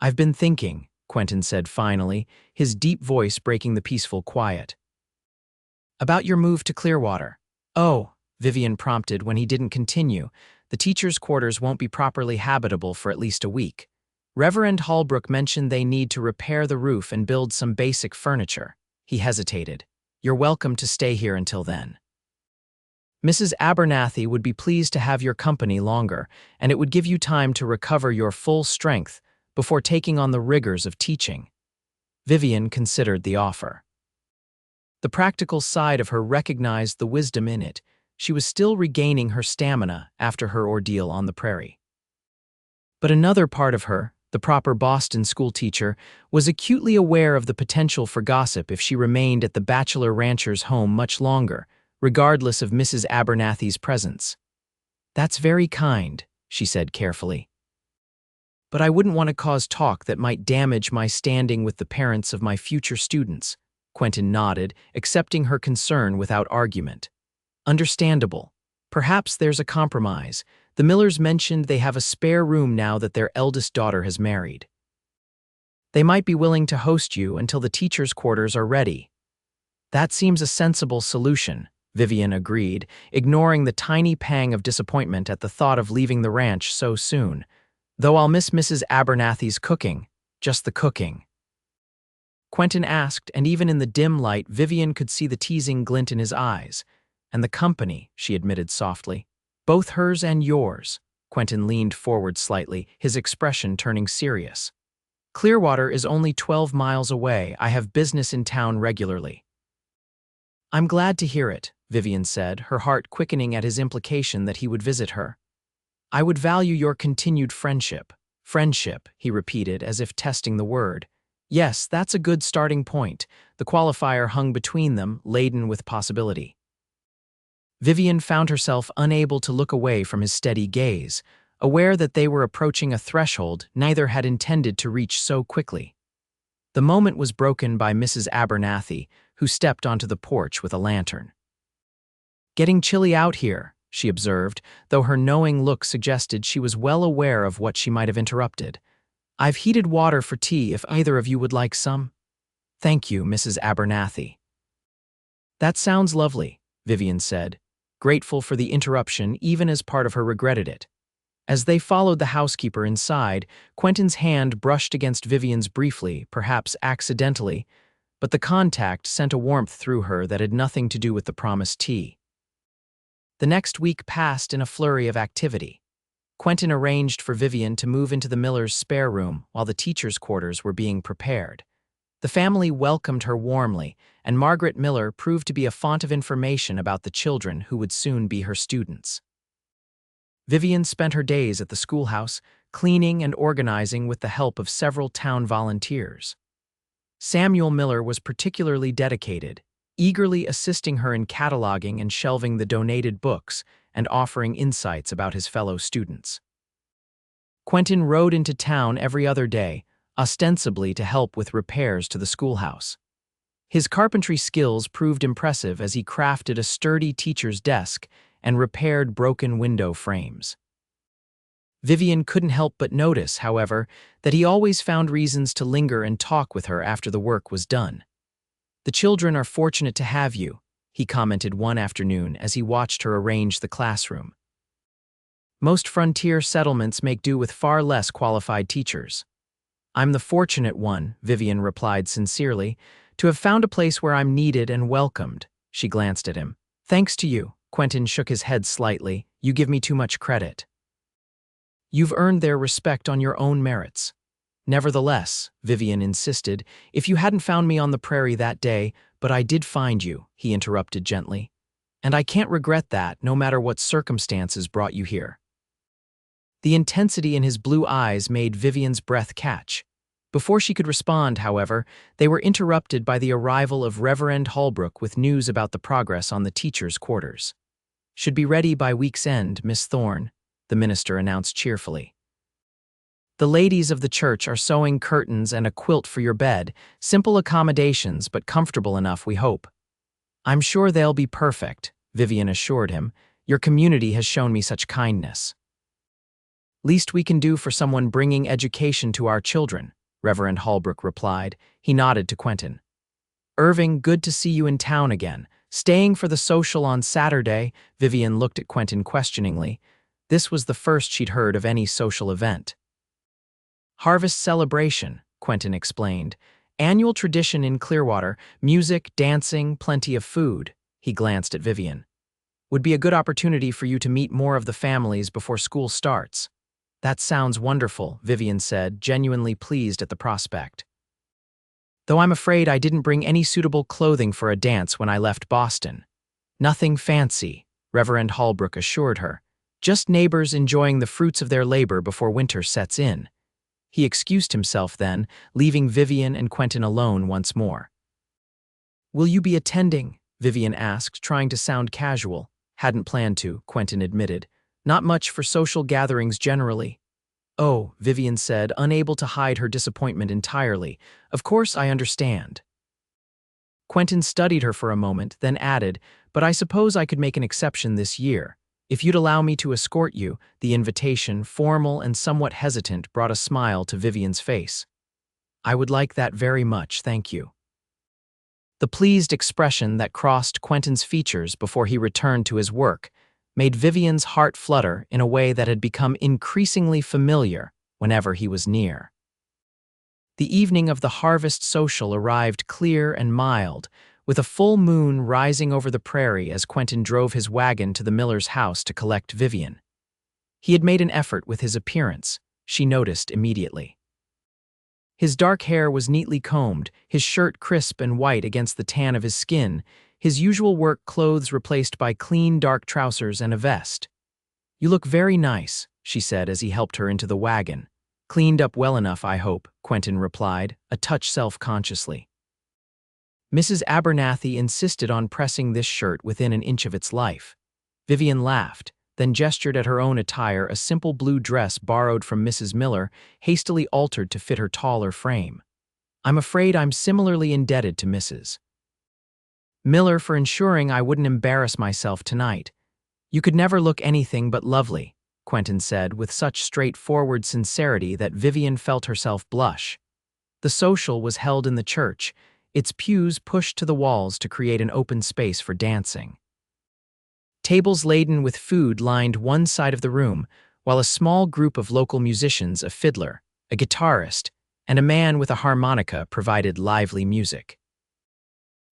"I've been thinking," Quentin said finally, his deep voice breaking the peaceful quiet. "About your move to Clearwater." "Oh," Vivian prompted when he didn't continue, "the teachers' quarters won't be properly habitable for at least a week. Reverend Hallbrook mentioned they need to repair the roof and build some basic furniture." He hesitated. "You're welcome to stay here until then. Mrs. Abernathy would be pleased to have your company longer, and it would give you time to recover your full strength before taking on the rigors of teaching." Vivian considered the offer. The practical side of her recognized the wisdom in it. She was still regaining her stamina after her ordeal on the prairie. But another part of her, the proper Boston schoolteacher, was acutely aware of the potential for gossip if she remained at the bachelor rancher's home much longer, regardless of Mrs. Abernathy's presence. "That's very kind," she said carefully. "But I wouldn't want to cause talk that might damage my standing with the parents of my future students." Quentin nodded, accepting her concern without argument. "Understandable. Perhaps there's a compromise. The Millers mentioned they have a spare room now that their eldest daughter has married. They might be willing to host you until the teachers' quarters are ready." "That seems a sensible solution," Vivian agreed, ignoring the tiny pang of disappointment at the thought of leaving the ranch so soon. "Though I'll miss Mrs. Abernathy's cooking, just the cooking." Quentin asked, and even in the dim light, Vivian could see the teasing glint in his eyes. "And the company," she admitted softly. "Both hers and yours." Quentin leaned forward slightly, his expression turning serious. "Clearwater is only 12 miles away. I have business in town regularly." "I'm glad to hear it," Vivian said, her heart quickening at his implication that he would visit her. "I would value your continued friendship." "Friendship," he repeated, as if testing the word. "Yes, that's a good starting point." The qualifier hung between them, laden with possibility. Vivian found herself unable to look away from his steady gaze, aware that they were approaching a threshold neither had intended to reach so quickly. The moment was broken by Mrs. Abernathy, who stepped onto the porch with a lantern. "Getting chilly out here," she observed, though her knowing look suggested she was well aware of what she might have interrupted. "I've heated water for tea if either of you would like some." "Thank you, Mrs. Abernathy." "That sounds lovely," Vivian said, grateful for the interruption even as part of her regretted it. As they followed the housekeeper inside, Quentin's hand brushed against Vivian's briefly, perhaps accidentally, but the contact sent a warmth through her that had nothing to do with the promised tea. The next week passed in a flurry of activity. Quentin arranged for Vivian to move into the miller's spare room while the teachers' quarters were being prepared. The family welcomed her warmly, and Margaret Miller proved to be a font of information about the children who would soon be her students. Vivian spent her days at the schoolhouse, cleaning and organizing with the help of several town volunteers. Samuel Miller was particularly dedicated, eagerly assisting her in cataloging and shelving the donated books and offering insights about his fellow students. Quentin rode into town every other day, ostensibly to help with repairs to the schoolhouse. His carpentry skills proved impressive as he crafted a sturdy teacher's desk and repaired broken window frames. Vivian couldn't help but notice, however, that he always found reasons to linger and talk with her after the work was done. "The children are fortunate to have you," he commented one afternoon as he watched her arrange the classroom. "Most frontier settlements make do with far less qualified teachers." "I'm the fortunate one," Vivian replied sincerely, "to have found a place where I'm needed and welcomed." She glanced at him. "Thanks to you." Quentin shook his head slightly. "You give me too much credit. You've earned their respect on your own merits." "Nevertheless," Vivian insisted, "if you hadn't found me on the prairie that day, but I did find you," he interrupted gently. "And I can't regret that, no matter what circumstances brought you here." The intensity in his blue eyes made Vivian's breath catch. Before she could respond, however, they were interrupted by the arrival of Reverend Holbrook with news about the progress on the teachers' quarters. "Should be ready by week's end, Miss Thorne," the minister announced cheerfully. "The ladies of the church are sewing curtains and a quilt for your bed, simple accommodations but comfortable enough, we hope." "I'm sure they'll be perfect," Vivian assured him. "Your community has shown me such kindness." "Least we can do for someone bringing education to our children," Reverend Holbrook replied. He nodded to Quentin. "Irving, good to see you in town again. Staying for the social on Saturday?" Vivian looked at Quentin questioningly. This was the first she'd heard of any social event. "Harvest celebration," Quentin explained. "Annual tradition in Clearwater, music, dancing, plenty of food." He glanced at Vivian. "Would be a good opportunity for you to meet more of the families before school starts." "That sounds wonderful," Vivian said, genuinely pleased at the prospect. "Though I'm afraid I didn't bring any suitable clothing for a dance when I left Boston." "Nothing fancy," Reverend Holbrook assured her. "Just neighbors enjoying the fruits of their labor before winter sets in." He excused himself then, leaving Vivian and Quentin alone once more. "Will you be attending?" Vivian asked, trying to sound casual. "Hadn't planned to," Quentin admitted. "Not much for social gatherings generally." "Oh," Vivian said, unable to hide her disappointment entirely. "Of course I understand." Quentin studied her for a moment, then added, "But I suppose I could make an exception this year. If you'd allow me to escort you." The invitation, formal and somewhat hesitant, brought a smile to Vivian's face. "I would like that very much, thank you." The pleased expression that crossed Quentin's features before he returned to his work made Vivian's heart flutter in a way that had become increasingly familiar whenever he was near. The evening of the harvest social arrived clear and mild, with a full moon rising over the prairie as Quentin drove his wagon to the miller's house to collect Vivian. He had made an effort with his appearance, she noticed immediately. His dark hair was neatly combed, his shirt crisp and white against the tan of his skin, his usual work clothes replaced by clean dark trousers and a vest. "You look very nice," she said as he helped her into the wagon. "Cleaned up well enough, I hope," Quentin replied, a touch self-consciously. Mrs. Abernathy insisted on pressing this shirt within an inch of its life. Vivian laughed, then gestured at her own attire, a simple blue dress borrowed from Mrs. Miller, hastily altered to fit her taller frame. "I'm afraid I'm similarly indebted to Mrs. Miller for ensuring I wouldn't embarrass myself tonight." "You could never look anything but lovely," Quentin said with such straightforward sincerity that Vivian felt herself blush. The social was held in the church, its pews pushed to the walls to create an open space for dancing. Tables laden with food lined one side of the room, while a small group of local musicians, a fiddler, a guitarist, and a man with a harmonica provided lively music.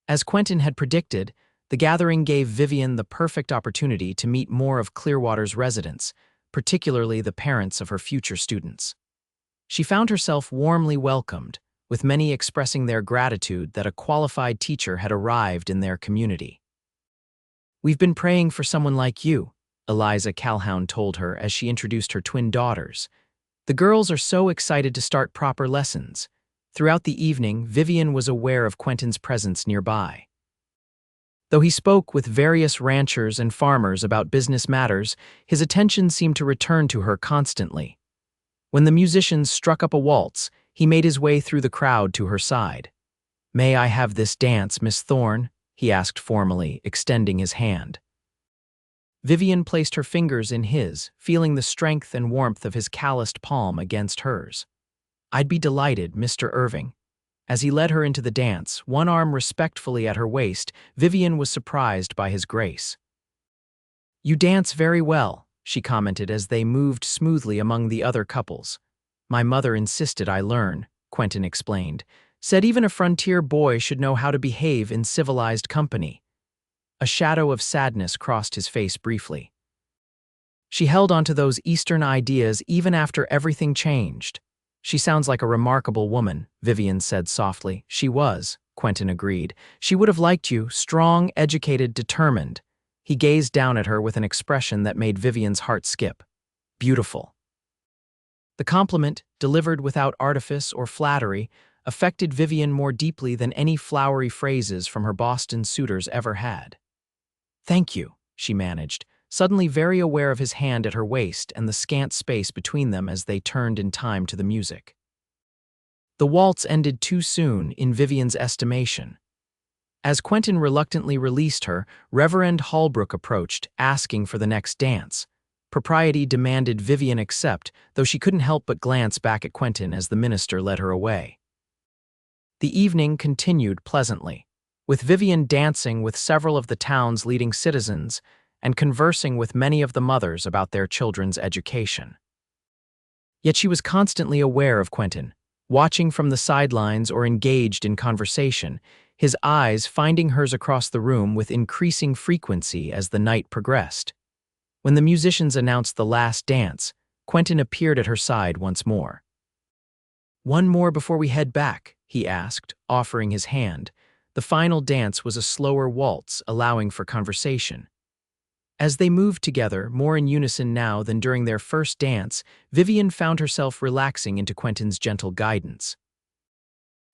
As Quentin had predicted, the gathering gave Vivian the perfect opportunity to meet more of Clearwater's residents, particularly the parents of her future students. She found herself warmly welcomed, with many expressing their gratitude that a qualified teacher had arrived in their community. "We've been praying for someone like you," Eliza Calhoun told her as she introduced her twin daughters. "The girls are so excited to start proper lessons." Throughout the evening, Vivian was aware of Quentin's presence nearby. Though he spoke with various ranchers and farmers about business matters, his attention seemed to return to her constantly. When the musicians struck up a waltz, he made his way through the crowd to her side. "May I have this dance, Miss Thorne?" he asked formally, extending his hand. Vivian placed her fingers in his, feeling the strength and warmth of his calloused palm against hers. "I'd be delighted, Mr. Irving." As he led her into the dance, one arm respectfully at her waist, Vivian was surprised by his grace. "You dance very well," she commented as they moved smoothly among the other couples. "My mother insisted I learn," Quentin explained. "Said even a frontier boy should know how to behave in civilized company." A shadow of sadness crossed his face briefly. She held on to those Eastern ideas even after everything changed. "She sounds like a remarkable woman," Vivian said softly. "She was," Quentin agreed. "She would have liked you, strong, educated, determined." He gazed down at her with an expression that made Vivian's heart skip. "Beautiful." The compliment, delivered without artifice or flattery, affected Vivian more deeply than any flowery phrases from her Boston suitors ever had. "Thank you," she managed, suddenly very aware of his hand at her waist and the scant space between them as they turned in time to the music. The waltz ended too soon, in Vivian's estimation. As Quentin reluctantly released her, Reverend Hallbrook approached, asking for the next dance. Propriety demanded Vivian accept, though she couldn't help but glance back at Quentin as the minister led her away. The evening continued pleasantly, with Vivian dancing with several of the town's leading citizens and conversing with many of the mothers about their children's education. Yet she was constantly aware of Quentin, watching from the sidelines or engaged in conversation, his eyes finding hers across the room with increasing frequency as the night progressed. When the musicians announced the last dance, Quentin appeared at her side once more. "One more before we head back?" he asked, offering his hand. The final dance was a slower waltz, allowing for conversation. As they moved together, more in unison now than during their first dance, Vivian found herself relaxing into Quentin's gentle guidance.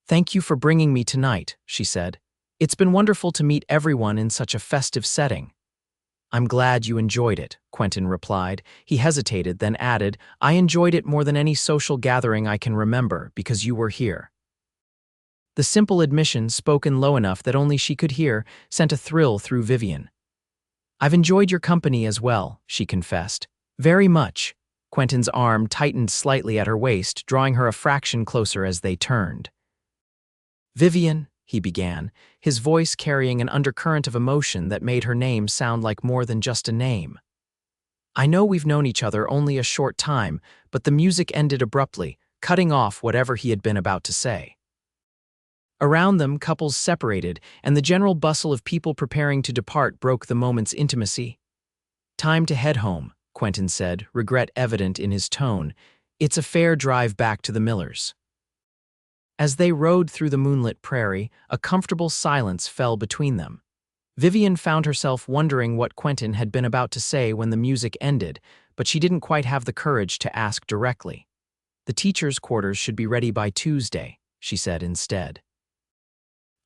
"Thank you for bringing me tonight," she said. "It's been wonderful to meet everyone in such a festive setting." "I'm glad you enjoyed it," Quentin replied. He hesitated, then added, "I enjoyed it more than any social gathering I can remember because you were here." The simple admission, spoken low enough that only she could hear, sent a thrill through Vivian. "I've enjoyed your company as well," she confessed. "Very much." Quentin's arm tightened slightly at her waist, drawing her a fraction closer as they turned. "Vivian," he began, his voice carrying an undercurrent of emotion that made her name sound like more than just a name. "I know we've known each other only a short time, but the music ended abruptly, cutting off whatever he had been about to say." Around them, couples separated, and the general bustle of people preparing to depart broke the moment's intimacy. "Time to head home," Quentin said, regret evident in his tone. "It's a fair drive back to the Millers." As they rode through the moonlit prairie, a comfortable silence fell between them. Vivian found herself wondering what Quentin had been about to say when the music ended, but she didn't quite have the courage to ask directly. "The teachers' quarters should be ready by Tuesday," she said instead.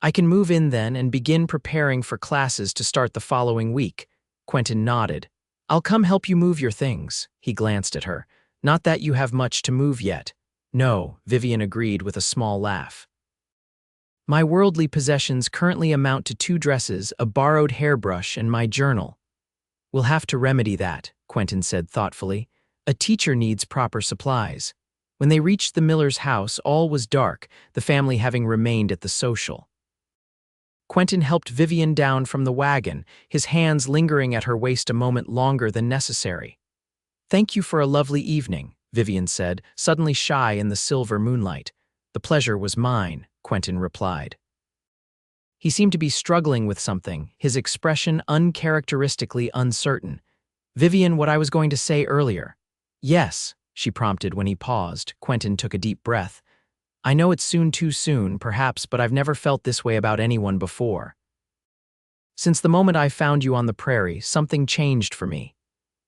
"I can move in then and begin preparing for classes to start the following week." Quentin nodded. "I'll come help you move your things," he glanced at her. "Not that you have much to move yet." "No," Vivian agreed with a small laugh. "My worldly possessions currently amount to 2 dresses, a borrowed hairbrush, and my journal." "We'll have to remedy that," Quentin said thoughtfully. "A teacher needs proper supplies." When they reached the Miller's house, all was dark, the family having remained at the social. Quentin helped Vivian down from the wagon, his hands lingering at her waist a moment longer than necessary. "Thank you for a lovely evening," Vivian said, suddenly shy in the silver moonlight. "The pleasure was mine," Quentin replied. He seemed to be struggling with something, his expression uncharacteristically uncertain. "Vivian, what I was going to say earlier." "Yes," she prompted when he paused. Quentin took a deep breath. "I know it's too soon, perhaps, but I've never felt this way about anyone before. Since the moment I found you on the prairie, something changed for me."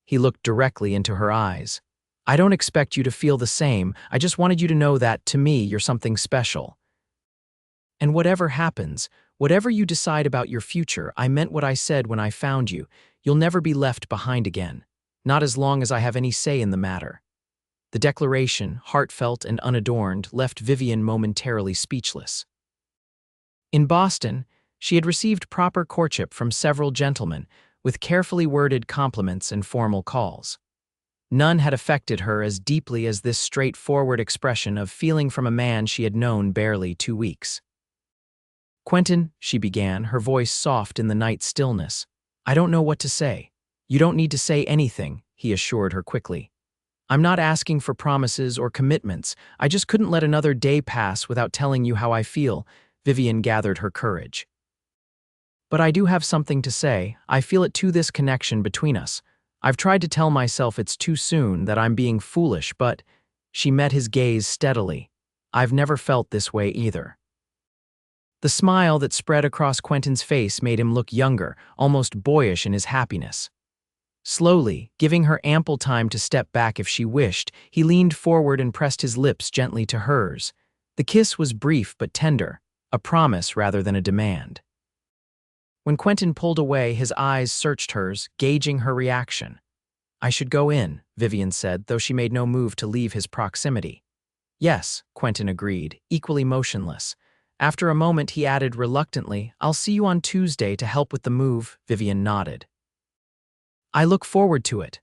He looked directly into her eyes. "I don't expect you to feel the same. I just wanted you to know that, to me, you're something special. And whatever happens, whatever you decide about your future, I meant what I said when I found you. You'll never be left behind again. Not as long as I have any say in the matter." The declaration, heartfelt and unadorned, left Vivian momentarily speechless. In Boston, she had received proper courtship from several gentlemen, with carefully worded compliments and formal calls. None had affected her as deeply as this straightforward expression of feeling from a man she had known barely 2 weeks. "Quentin," she began, her voice soft in the night stillness, "I don't know what to say." "You don't need to say anything," he assured her quickly. "I'm not asking for promises or commitments. I just couldn't let another day pass without telling you how I feel." Vivian gathered her courage. "But I do have something to say. I feel it too, this connection between us. I've tried to tell myself it's too soon, that I'm being foolish, but—" She met his gaze steadily. "I've never felt this way either." The smile that spread across Quentin's face made him look younger, almost boyish in his happiness. Slowly, giving her ample time to step back if she wished, he leaned forward and pressed his lips gently to hers. The kiss was brief but tender, a promise rather than a demand. When Quentin pulled away, his eyes searched hers, gauging her reaction. "I should go in," Vivian said, though she made no move to leave his proximity. "Yes," Quentin agreed, equally motionless. After a moment, he added reluctantly, "I'll see you on Tuesday to help with the move." Vivian nodded. "I look forward to it."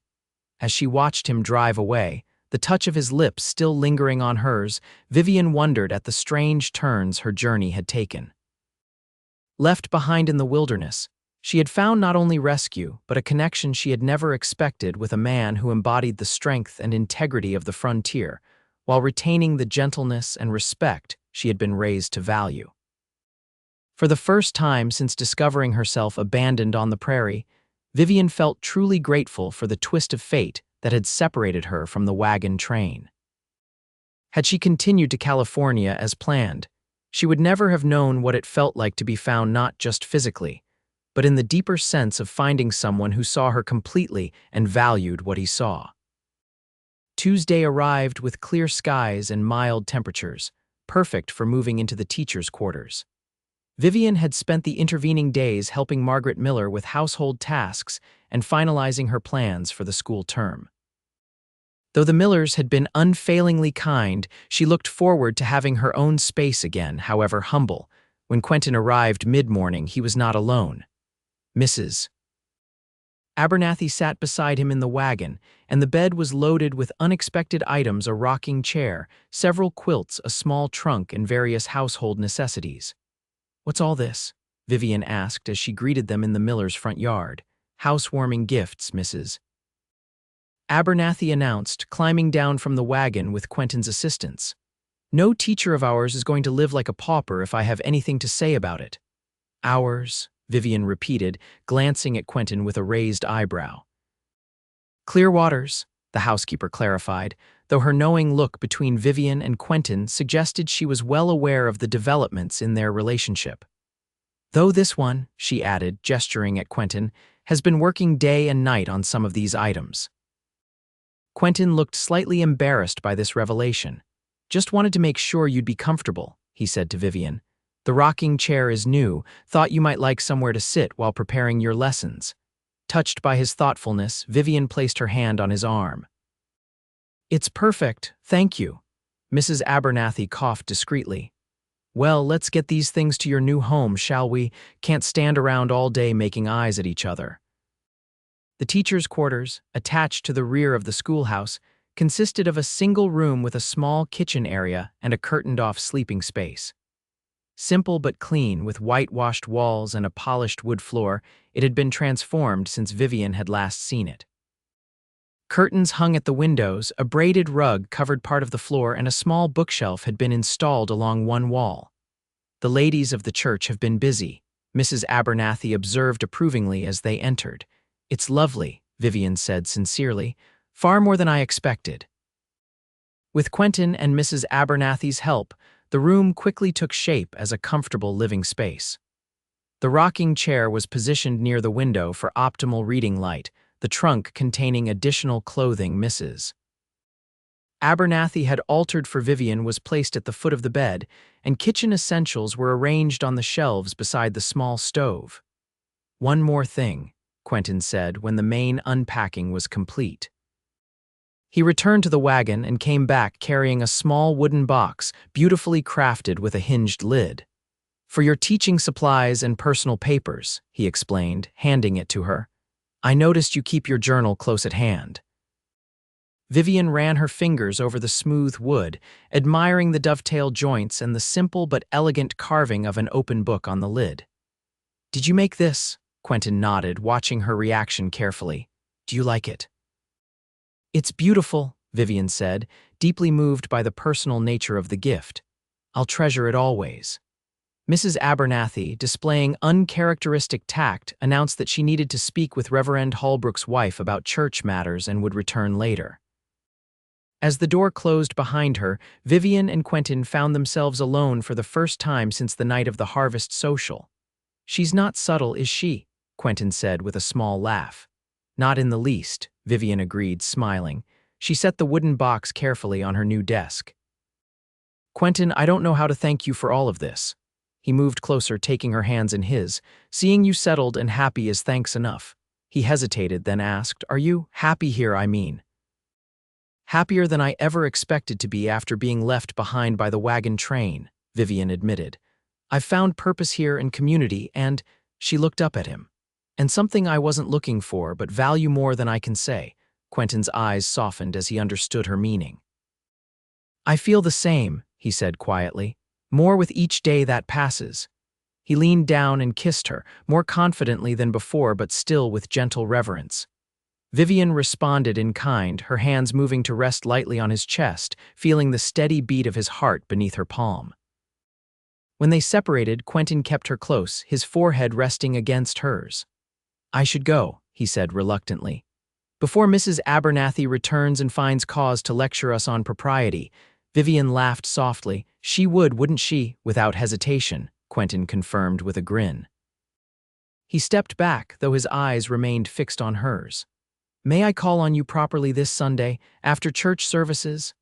As she watched him drive away, the touch of his lips still lingering on hers, Vivian wondered at the strange turns her journey had taken. Left behind in the wilderness, she had found not only rescue, but a connection she had never expected with a man who embodied the strength and integrity of the frontier, while retaining the gentleness and respect she had been raised to value. For the first time since discovering herself abandoned on the prairie, Vivian felt truly grateful for the twist of fate that had separated her from the wagon train. Had she continued to California as planned, she would never have known what it felt like to be found not just physically, but in the deeper sense of finding someone who saw her completely and valued what he saw. Tuesday arrived with clear skies and mild temperatures, perfect for moving into the teachers' quarters. Vivian had spent the intervening days helping Margaret Miller with household tasks and finalizing her plans for the school term. Though the Millers had been unfailingly kind, she looked forward to having her own space again, however humble. When Quentin arrived mid-morning, he was not alone. Mrs. Abernathy sat beside him in the wagon, and the bed was loaded with unexpected items: a rocking chair, several quilts, a small trunk, and various household necessities. "What's all this?" Vivian asked as she greeted them in the Millers' front yard. "Housewarming gifts, Mrs. Abernathy announced, climbing down from the wagon with Quentin's assistance. "No teacher of ours is going to live like a pauper if I have anything to say about it." "Ours," Vivian repeated, glancing at Quentin with a raised eyebrow. "Clearwater's," the housekeeper clarified, though her knowing look between Vivian and Quentin suggested she was well aware of the developments in their relationship. "Though this one," she added, gesturing at Quentin, "has been working day and night on some of these items." Quentin looked slightly embarrassed by this revelation. "Just wanted to make sure you'd be comfortable," he said to Vivian. "The rocking chair is new, thought you might like somewhere to sit while preparing your lessons." Touched by his thoughtfulness, Vivian placed her hand on his arm. "It's perfect, thank you." Mrs. Abernathy coughed discreetly. "Well, let's get these things to your new home, shall we? Can't stand around all day making eyes at each other." The teachers' quarters, attached to the rear of the schoolhouse, consisted of a single room with a small kitchen area and a curtained-off sleeping space. Simple but clean, with whitewashed walls and a polished wood floor, it had been transformed since Vivian had last seen it. Curtains hung at the windows, a braided rug covered part of the floor, and a small bookshelf had been installed along one wall. The ladies of the church have been busy, Mrs. Abernathy observed approvingly as they entered. It's lovely, Vivian said sincerely, far more than I expected. With Quentin and Mrs. Abernathy's help, the room quickly took shape as a comfortable living space. The rocking chair was positioned near the window for optimal reading light, the trunk containing additional clothing Mrs. Abernathy had altered for Vivian was placed at the foot of the bed, and kitchen essentials were arranged on the shelves beside the small stove. One more thing, Quentin said when the main unpacking was complete. He returned to the wagon and came back carrying a small wooden box, beautifully crafted with a hinged lid. For your teaching supplies and personal papers, he explained, handing it to her. I noticed you keep your journal close at hand. Vivian ran her fingers over the smooth wood, admiring the dovetail joints and the simple but elegant carving of an open book on the lid. Did you make this? Quentin nodded, watching her reaction carefully. Do you like it? It's beautiful, Vivian said, deeply moved by the personal nature of the gift. I'll treasure it always. Mrs. Abernathy, displaying uncharacteristic tact, announced that she needed to speak with Reverend Holbrook's wife about church matters and would return later. As the door closed behind her, Vivian and Quentin found themselves alone for the first time since the night of the harvest social. She's not subtle, is she? Quentin said with a small laugh. Not in the least, Vivian agreed, smiling. She set the wooden box carefully on her new desk. Quentin, I don't know how to thank you for all of this. He moved closer, taking her hands in his. Seeing you settled and happy is thanks enough. He hesitated, then asked, Are you happy here, I mean? Happier than I ever expected to be after being left behind by the wagon train, Vivian admitted. I've found purpose here in community and, she looked up at him. And something I wasn't looking for but value more than I can say. Quentin's eyes softened as he understood her meaning. I feel the same, he said quietly, more with each day that passes. He leaned down and kissed her, more confidently than before but still with gentle reverence. Vivian responded in kind, her hands moving to rest lightly on his chest, feeling the steady beat of his heart beneath her palm. When they separated, Quentin kept her close, his forehead resting against hers. I should go, he said reluctantly. Before Mrs. Abernathy returns and finds cause to lecture us on propriety, Vivian laughed softly. She would, wouldn't she? Without hesitation, Quentin confirmed with a grin. He stepped back, though his eyes remained fixed on hers. May I call on you properly this Sunday, after church services?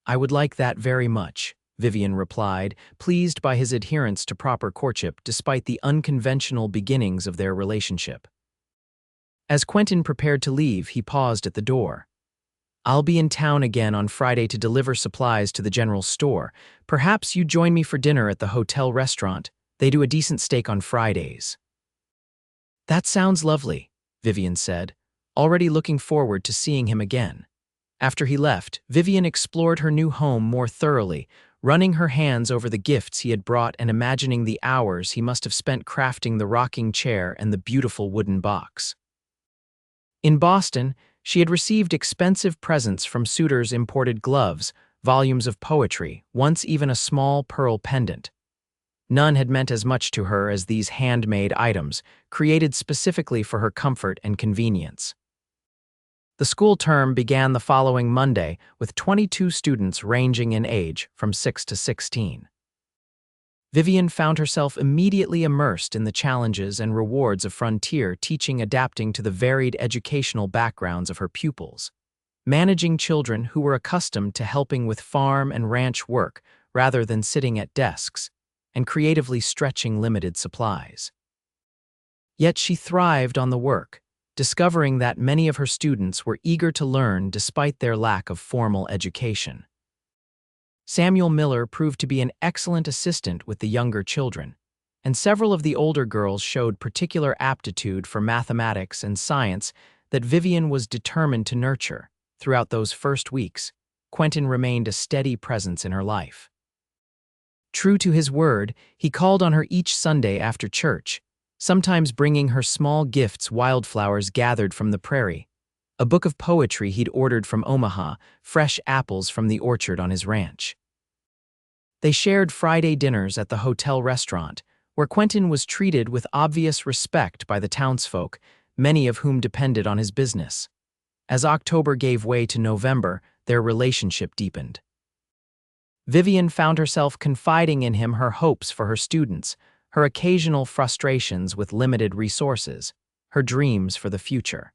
I would like that very much, Vivian replied, pleased by his adherence to proper courtship despite the unconventional beginnings of their relationship. As Quentin prepared to leave, he paused at the door. I'll be in town again on Friday to deliver supplies to the general store. Perhaps you join me for dinner at the hotel restaurant. They do a decent steak on Fridays. That sounds lovely, Vivian said, already looking forward to seeing him again. After he left, Vivian explored her new home more thoroughly, running her hands over the gifts he had brought and imagining the hours he must have spent crafting the rocking chair and the beautiful wooden box. In Boston, she had received expensive presents from suitors, imported gloves, volumes of poetry, once even a small pearl pendant. None had meant as much to her as these handmade items, created specifically for her comfort and convenience. The school term began the following Monday with 22 students ranging in age from 6 to 16. Vivian found herself immediately immersed in the challenges and rewards of frontier teaching, adapting to the varied educational backgrounds of her pupils, managing children who were accustomed to helping with farm and ranch work rather than sitting at desks, and creatively stretching limited supplies. Yet she thrived on the work, discovering that many of her students were eager to learn despite their lack of formal education. Samuel Miller proved to be an excellent assistant with the younger children, and several of the older girls showed particular aptitude for mathematics and science that Vivian was determined to nurture. Throughout those first weeks, Quentin remained a steady presence in her life. True to his word, he called on her each Sunday after church, sometimes bringing her small gifts, wildflowers gathered from the prairie, a book of poetry he'd ordered from Omaha, fresh apples from the orchard on his ranch. They shared Friday dinners at the hotel restaurant, where Quentin was treated with obvious respect by the townsfolk, many of whom depended on his business. As October gave way to November, their relationship deepened. Vivian found herself confiding in him her hopes for her students, her occasional frustrations with limited resources, her dreams for the future.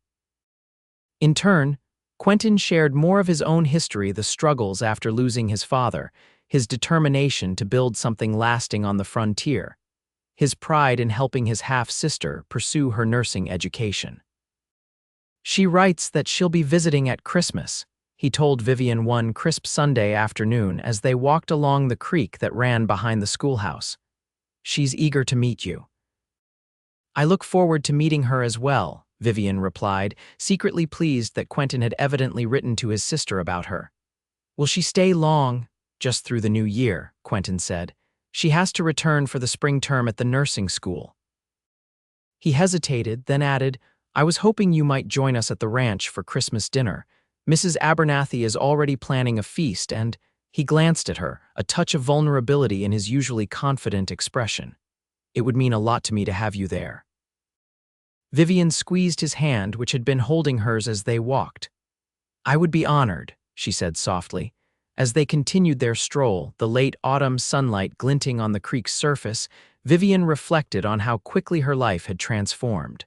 In turn, Quentin shared more of his own history, the struggles after losing his father, his determination to build something lasting on the frontier, his pride in helping his half-sister pursue her nursing education. "She writes that she'll be visiting at Christmas," he told Vivian one crisp Sunday afternoon as they walked along the creek that ran behind the schoolhouse. "She's eager to meet you." "I look forward to meeting her as well," Vivian replied, secretly pleased that Quentin had evidently written to his sister about her. "Will she stay long?" "Just through the new year," Quentin said. "She has to return for the spring term at the nursing school." He hesitated, then added, "I was hoping you might join us at the ranch for Christmas dinner. Mrs. Abernathy is already planning a feast and—" He glanced at her, a touch of vulnerability in his usually confident expression. "It would mean a lot to me to have you there." Vivian squeezed his hand, which had been holding hers as they walked. "I would be honored," she said softly. As they continued their stroll, the late autumn sunlight glinting on the creek's surface, Vivian reflected on how quickly her life had transformed.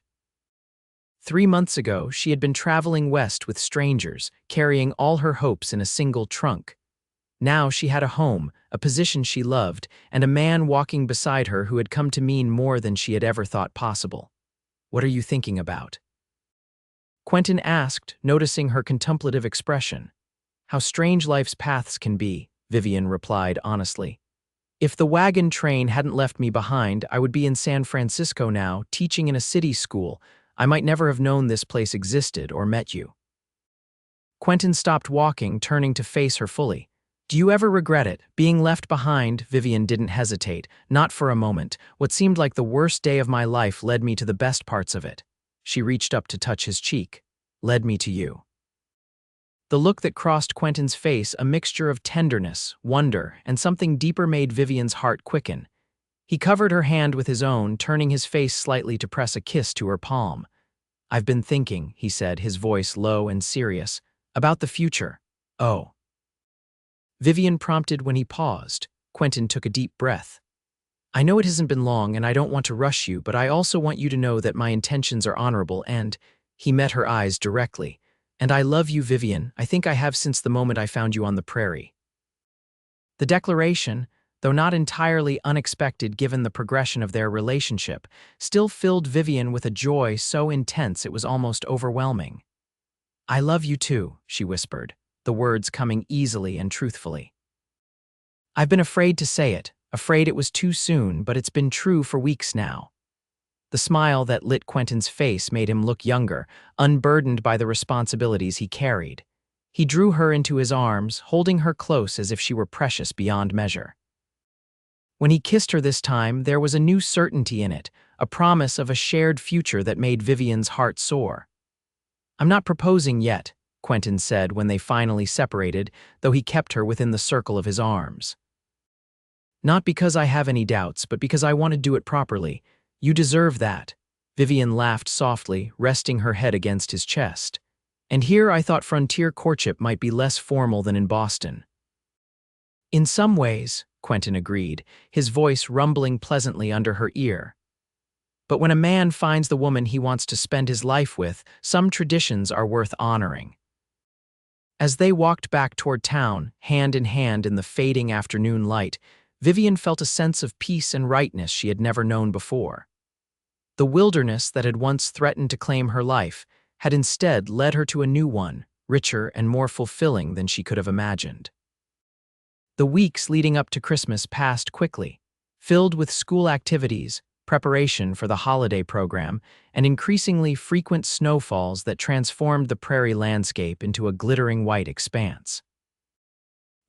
3 months ago, she had been traveling west with strangers, carrying all her hopes in a single trunk. Now she had a home, a position she loved, and a man walking beside her who had come to mean more than she had ever thought possible. "What are you thinking about?" Quentin asked, noticing her contemplative expression. "How strange life's paths can be," Vivian replied honestly. "If the wagon train hadn't left me behind, I would be in San Francisco now, teaching in a city school. I might never have known this place existed or met you." Quentin stopped walking, turning to face her fully. "Do you ever regret it, being left behind?" Vivian didn't hesitate, not for a moment. "What seemed like the worst day of my life led me to the best parts of it." She reached up to touch his cheek. "Led me to you." The look that crossed Quentin's face, a mixture of tenderness, wonder, and something deeper, made Vivian's heart quicken. He covered her hand with his own, turning his face slightly to press a kiss to her palm. "I've been thinking," he said, his voice low and serious, "about the future." "Oh." Vivian prompted when he paused. Quentin took a deep breath. "I know it hasn't been long and I don't want to rush you, but I also want you to know that my intentions are honorable and—" He met her eyes directly. "And I love you, Vivian. I think I have since the moment I found you on the prairie." The declaration, though not entirely unexpected given the progression of their relationship, still filled Vivian with a joy so intense it was almost overwhelming. "I love you too," she whispered, the words coming easily and truthfully. "I've been afraid to say it, afraid it was too soon, but it's been true for weeks now." The smile that lit Quentin's face made him look younger, unburdened by the responsibilities he carried. He drew her into his arms, holding her close as if she were precious beyond measure. When he kissed her this time, there was a new certainty in it, a promise of a shared future that made Vivian's heart soar. "I'm not proposing yet," Quentin said when they finally separated, though he kept her within the circle of his arms. "Not because I have any doubts, but because I want to do it properly. You deserve that." Vivian laughed softly, resting her head against his chest. "And here I thought frontier courtship might be less formal than in Boston." "In some ways," Quentin agreed, his voice rumbling pleasantly under her ear. "But when a man finds the woman he wants to spend his life with, some traditions are worth honoring." As they walked back toward town, hand in hand in the fading afternoon light, Vivian felt a sense of peace and rightness she had never known before. The wilderness that had once threatened to claim her life had instead led her to a new one, richer and more fulfilling than she could have imagined. The weeks leading up to Christmas passed quickly, filled with school activities, preparation for the holiday program, and increasingly frequent snowfalls that transformed the prairie landscape into a glittering white expanse.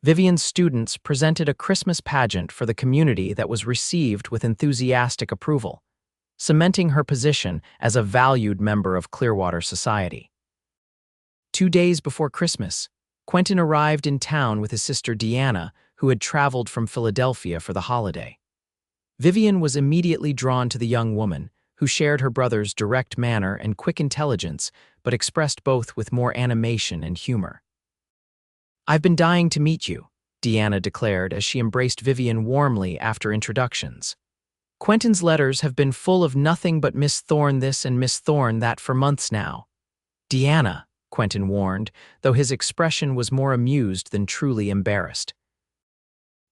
Vivian's students presented a Christmas pageant for the community that was received with enthusiastic approval, cementing her position as a valued member of Clearwater society. 2 days before Christmas, Quentin arrived in town with his sister Deanna, who had traveled from Philadelphia for the holiday. Vivian was immediately drawn to the young woman, who shared her brother's direct manner and quick intelligence, but expressed both with more animation and humor. "I've been dying to meet you," Deanna declared as she embraced Vivian warmly after introductions. "Quentin's letters have been full of nothing but Miss Thorne this and Miss Thorne that for months now." "Deanna," Quentin warned, though his expression was more amused than truly embarrassed.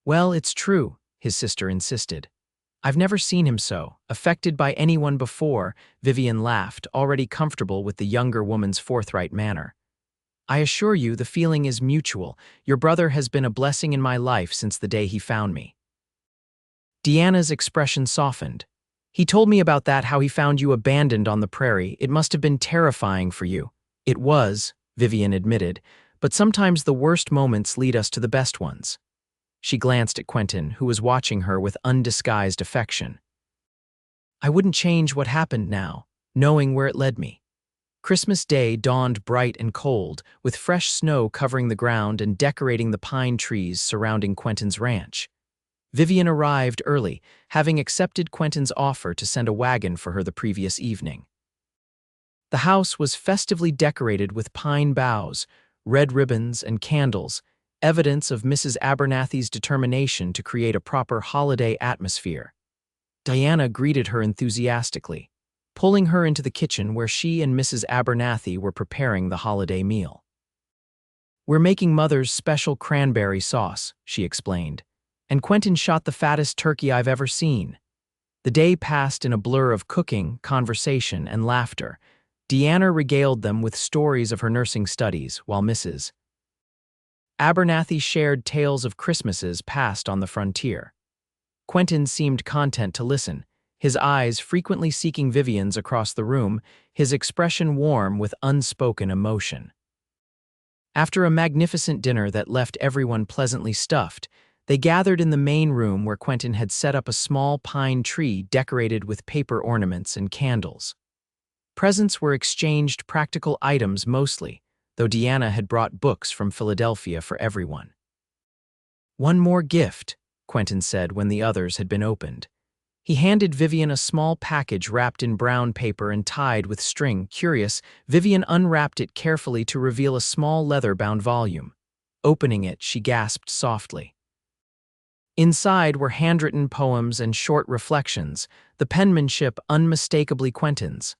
"Well, it's true," his sister insisted. "I've never seen him so, affected by anyone before," Vivian laughed, already comfortable with the younger woman's forthright manner. "I assure you the feeling is mutual. Your brother has been a blessing in my life since the day he found me." Deanna's expression softened. "He told me about that, how he found you abandoned on the prairie. It must have been terrifying for you." "It was," Vivian admitted, "but sometimes the worst moments lead us to the best ones." She glanced at Quentin, who was watching her with undisguised affection. "I wouldn't change what happened now, knowing where it led me." Christmas Day dawned bright and cold, with fresh snow covering the ground and decorating the pine trees surrounding Quentin's ranch. Vivian arrived early, having accepted Quentin's offer to send a wagon for her the previous evening. The house was festively decorated with pine boughs, red ribbons, and candles, evidence of Mrs. Abernathy's determination to create a proper holiday atmosphere. Diana greeted her enthusiastically, pulling her into the kitchen where she and Mrs. Abernathy were preparing the holiday meal. "We're making Mother's special cranberry sauce," she explained, "and Quentin shot the fattest turkey I've ever seen." The day passed in a blur of cooking, conversation, and laughter. Deanna regaled them with stories of her nursing studies, while Mrs. Abernathy shared tales of Christmases passed on the frontier. Quentin seemed content to listen, his eyes frequently seeking Vivian's across the room, his expression warm with unspoken emotion. After a magnificent dinner that left everyone pleasantly stuffed, they gathered in the main room where Quentin had set up a small pine tree decorated with paper ornaments and candles. Presents were exchanged, practical items mostly, though Deanna had brought books from Philadelphia for everyone. "One more gift," Quentin said when the others had been opened. He handed Vivian a small package wrapped in brown paper and tied with string. Curious, Vivian unwrapped it carefully to reveal a small leather-bound volume. Opening it, she gasped softly. Inside were handwritten poems and short reflections, the penmanship unmistakably Quentin's.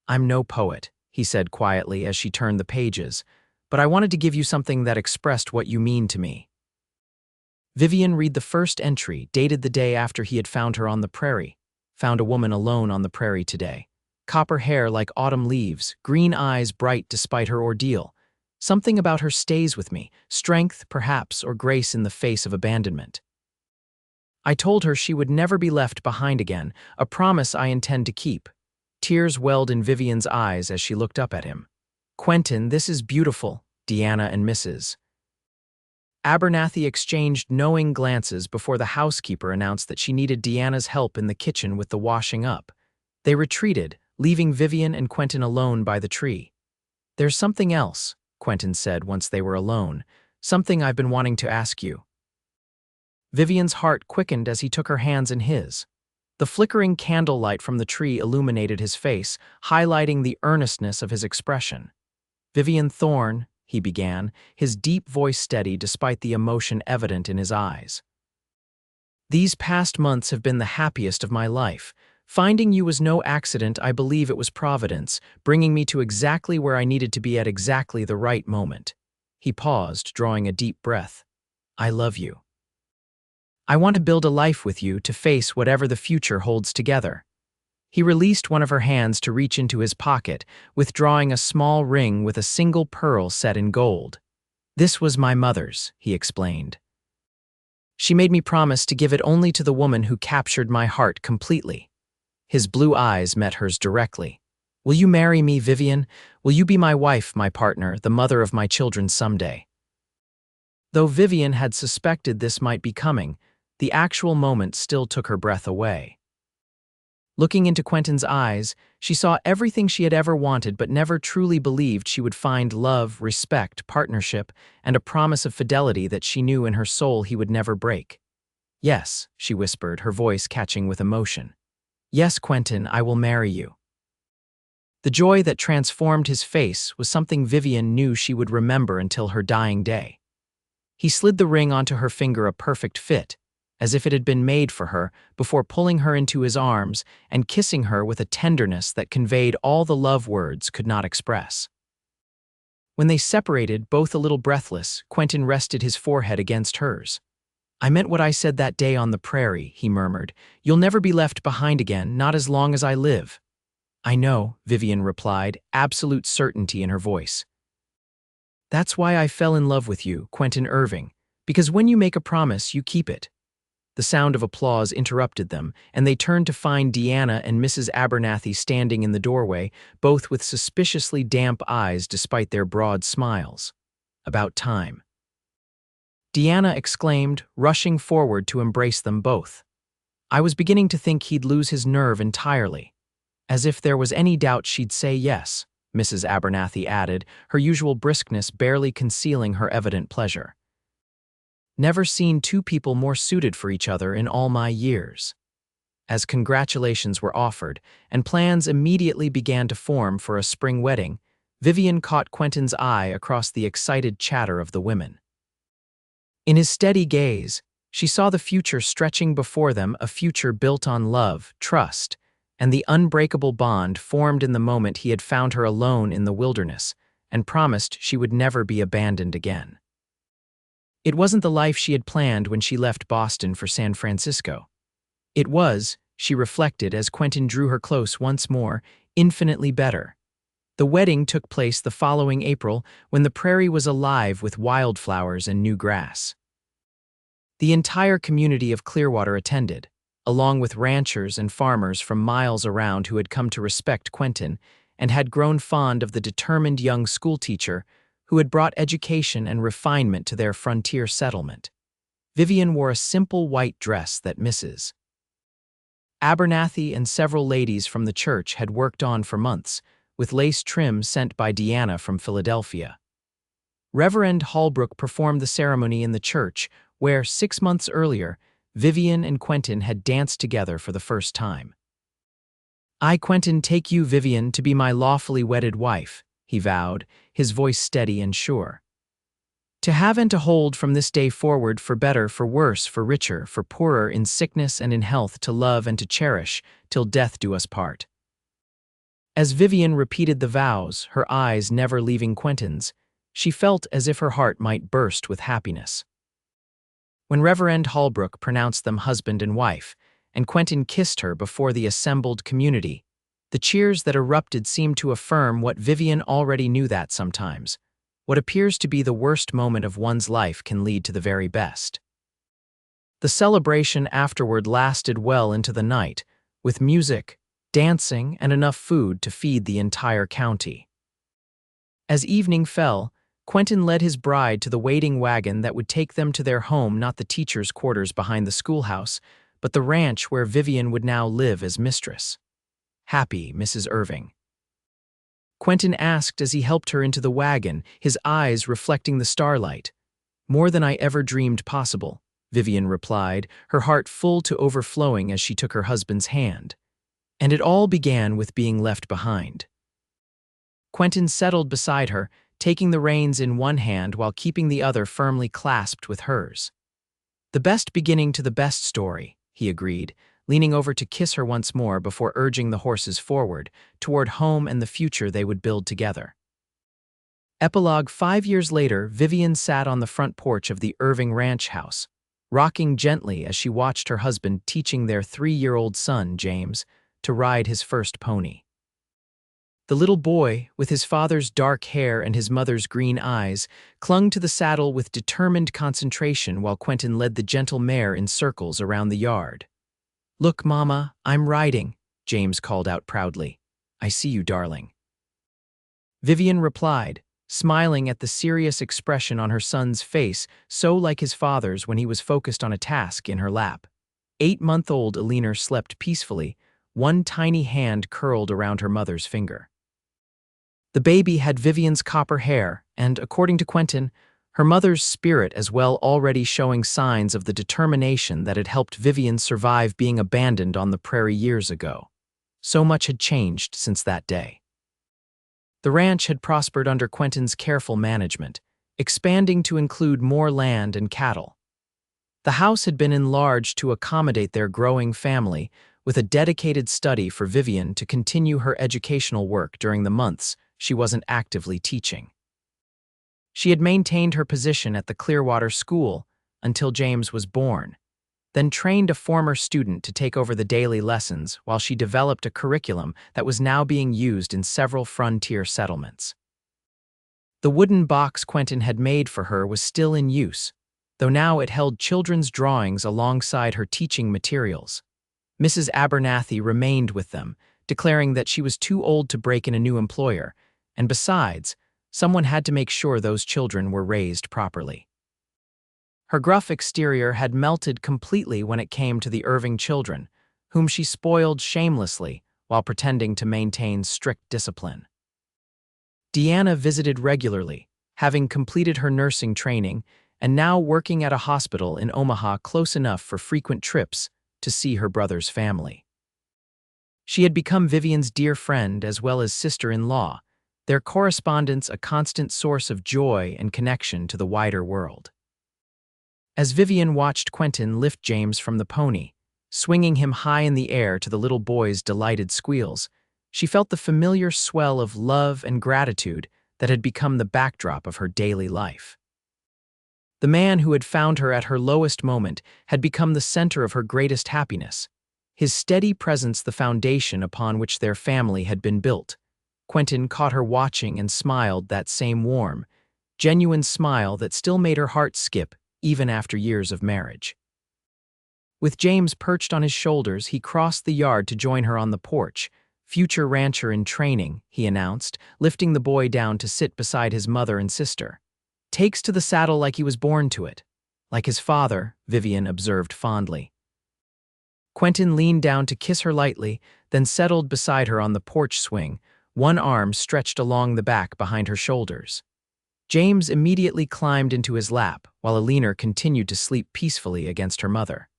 "I'm no poet," he said quietly as she turned the pages, "but I wanted to give you something that expressed what you mean to me." Vivian read the first entry, dated the day after he had found her on the prairie. "Found a woman alone on the prairie today. Copper hair like autumn leaves, green eyes bright despite her ordeal. Something about her stays with me, strength, perhaps, or grace in the face of abandonment. I told her she would never be left behind again, a promise I intend to keep." Tears welled in Vivian's eyes as she looked up at him. "Quentin, this is beautiful," Deanna and Mrs. Abernathy exchanged knowing glances before the housekeeper announced that she needed Deanna's help in the kitchen with the washing up. They retreated, leaving Vivian and Quentin alone by the tree. "There's something else," Quentin said once they were alone, "something I've been wanting to ask you." Vivian's heart quickened as he took her hands in his. The flickering candlelight from the tree illuminated his face, highlighting the earnestness of his expression. "Vivian Thorne," he began, his deep voice steady despite the emotion evident in his eyes. "These past months have been the happiest of my life. Finding you was no accident. I believe it was Providence, bringing me to exactly where I needed to be at exactly the right moment." He paused, drawing a deep breath. "I love you. I want to build a life with you, to face whatever the future holds together." He released one of her hands to reach into his pocket, withdrawing a small ring with a single pearl set in gold. "This was my mother's," he explained. "She made me promise to give it only to the woman who captured my heart completely." His blue eyes met hers directly. "Will you marry me, Vivian? Will you be my wife, my partner, the mother of my children someday?" Though Vivian had suspected this might be coming, the actual moment still took her breath away. Looking into Quentin's eyes, she saw everything she had ever wanted but never truly believed she would find: love, respect, partnership, and a promise of fidelity that she knew in her soul he would never break. "Yes," she whispered, her voice catching with emotion. "Yes, Quentin, I will marry you." The joy that transformed his face was something Vivian knew she would remember until her dying day. He slid the ring onto her finger, a perfect fit, as if it had been made for her, before pulling her into his arms and kissing her with a tenderness that conveyed all the love words could not express. When they separated, both a little breathless, Quentin rested his forehead against hers. "I meant what I said that day on the prairie," he murmured. "You'll never be left behind again, not as long as I live." "I know," Vivian replied, absolute certainty in her voice. "That's why I fell in love with you, Quentin Irving, because when you make a promise, you keep it." The sound of applause interrupted them, and they turned to find Deanna and Mrs. Abernathy standing in the doorway, both with suspiciously damp eyes despite their broad smiles. "About time," Deanna exclaimed, rushing forward to embrace them both. "I was beginning to think he'd lose his nerve entirely." "As if there was any doubt she'd say yes," Mrs. Abernathy added, her usual briskness barely concealing her evident pleasure. "Never seen two people more suited for each other in all my years." As congratulations were offered, and plans immediately began to form for a spring wedding, Vivian caught Quentin's eye across the excited chatter of the women. In his steady gaze, she saw the future stretching before them, a future built on love, trust, and the unbreakable bond formed in the moment he had found her alone in the wilderness and promised she would never be abandoned again. It wasn't the life she had planned when she left Boston for San Francisco. It was, she reflected as Quentin drew her close once more, infinitely better. The wedding took place the following April, when the prairie was alive with wildflowers and new grass. The entire community of Clearwater attended, along with ranchers and farmers from miles around who had come to respect Quentin and had grown fond of the determined young schoolteacher who had brought education and refinement to their frontier settlement. Vivian wore a simple white dress that Mrs. Abernathy and several ladies from the church had worked on for months, with lace trim sent by Deanna from Philadelphia. Reverend Holbrook performed the ceremony in the church where, 6 months earlier, Vivian and Quentin had danced together for the first time. "I, Quentin, take you, Vivian, to be my lawfully wedded wife," he vowed, his voice steady and sure. "To have and to hold from this day forward, for better, for worse, for richer, for poorer, in sickness and in health, to love and to cherish, till death do us part." As Vivian repeated the vows, her eyes never leaving Quentin's, she felt as if her heart might burst with happiness. When Reverend Holbrook pronounced them husband and wife, and Quentin kissed her before the assembled community, the cheers that erupted seemed to affirm what Vivian already knew, that sometimes what appears to be the worst moment of one's life can lead to the very best. The celebration afterward lasted well into the night, with music, dancing, and enough food to feed the entire county. As evening fell, Quentin led his bride to the waiting wagon that would take them to their home, not the teachers' quarters behind the schoolhouse, but the ranch where Vivian would now live as mistress. "Happy, Mrs. Irving?" Quentin asked as he helped her into the wagon, his eyes reflecting the starlight. "More than I ever dreamed possible," Vivian replied, her heart full to overflowing as she took her husband's hand. "And it all began with being left behind." Quentin settled beside her, taking the reins in one hand while keeping the other firmly clasped with hers. "The best beginning to the best story," he agreed, leaning over to kiss her once more before urging the horses forward, toward home and the future they would build together. Epilogue: 5 years later, Vivian sat on the front porch of the Irving ranch house, rocking gently as she watched her husband teaching their 3-year-old son, James, to ride his first pony. The little boy, with his father's dark hair and his mother's green eyes, clung to the saddle with determined concentration while Quentin led the gentle mare in circles around the yard. "Look, Mama, I'm riding," James called out proudly. "I see you, darling." Vivian replied, smiling at the serious expression on her son's face, so like his father's when he was focused on a task in her lap. 8-month-old Eleanor slept peacefully, one tiny hand curled around her mother's finger. The baby had Vivian's copper hair, and, according to Quentin, her mother's spirit as well, already showing signs of the determination that had helped Vivian survive being abandoned on the prairie years ago. So much had changed since that day. The ranch had prospered under Quentin's careful management, expanding to include more land and cattle. The house had been enlarged to accommodate their growing family, with a dedicated study for Vivian to continue her educational work during the months she wasn't actively teaching. She had maintained her position at the Clearwater School until James was born, then trained a former student to take over the daily lessons while she developed a curriculum that was now being used in several frontier settlements. The wooden box Quentin had made for her was still in use, though now it held children's drawings alongside her teaching materials. Mrs. Abernathy remained with them, declaring that she was too old to break in a new employer, and besides, someone had to make sure those children were raised properly. Her gruff exterior had melted completely when it came to the Irving children, whom she spoiled shamelessly while pretending to maintain strict discipline. Deanna visited regularly, having completed her nursing training and now working at a hospital in Omaha close enough for frequent trips to see her brother's family. She had become Vivian's dear friend as well as sister-in-law, their correspondence a constant source of joy and connection to the wider world. As Vivian watched Quentin lift James from the pony, swinging him high in the air to the little boy's delighted squeals, she felt the familiar swell of love and gratitude that had become the backdrop of her daily life. The man who had found her at her lowest moment had become the center of her greatest happiness, his steady presence the foundation upon which their family had been built. Quentin caught her watching and smiled that same warm, genuine smile that still made her heart skip even after years of marriage. With James perched on his shoulders, he crossed the yard to join her on the porch. "Future rancher in training," he announced, lifting the boy down to sit beside his mother and sister. "Takes to the saddle like he was born to it." "Like his father," Vivian observed fondly. Quentin leaned down to kiss her lightly, then settled beside her on the porch swing, one arm stretched along the back behind her shoulders. James immediately climbed into his lap, while Alina continued to sleep peacefully against her mother.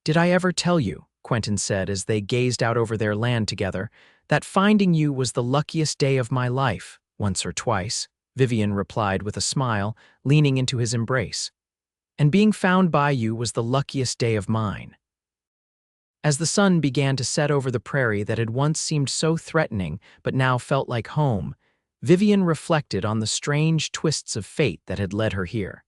"Did I ever tell you," Quentin said as they gazed out over their land together, "that finding you was the luckiest day of my life?" "Once or twice," Vivian replied with a smile, leaning into his embrace. "And being found by you was the luckiest day of mine." As the sun began to set over the prairie that had once seemed so threatening but now felt like home, Vivian reflected on the strange twists of fate that had led her here.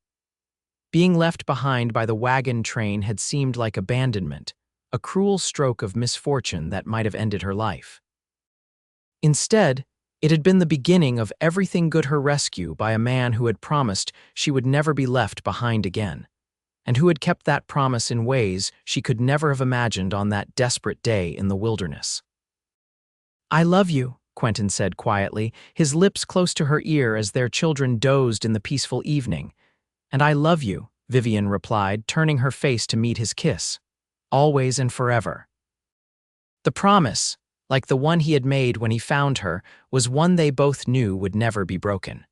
Being left behind by the wagon train had seemed like abandonment, a cruel stroke of misfortune that might have ended her life. Instead, it had been the beginning of everything good, her rescue by a man who had promised she would never be left behind again, and who had kept that promise in ways she could never have imagined on that desperate day in the wilderness. "I love you," Quentin said quietly, his lips close to her ear as their children dozed in the peaceful evening. "And I love you," Vivian replied, turning her face to meet his kiss. "Always and forever." The promise, like the one he had made when he found her, was one they both knew would never be broken.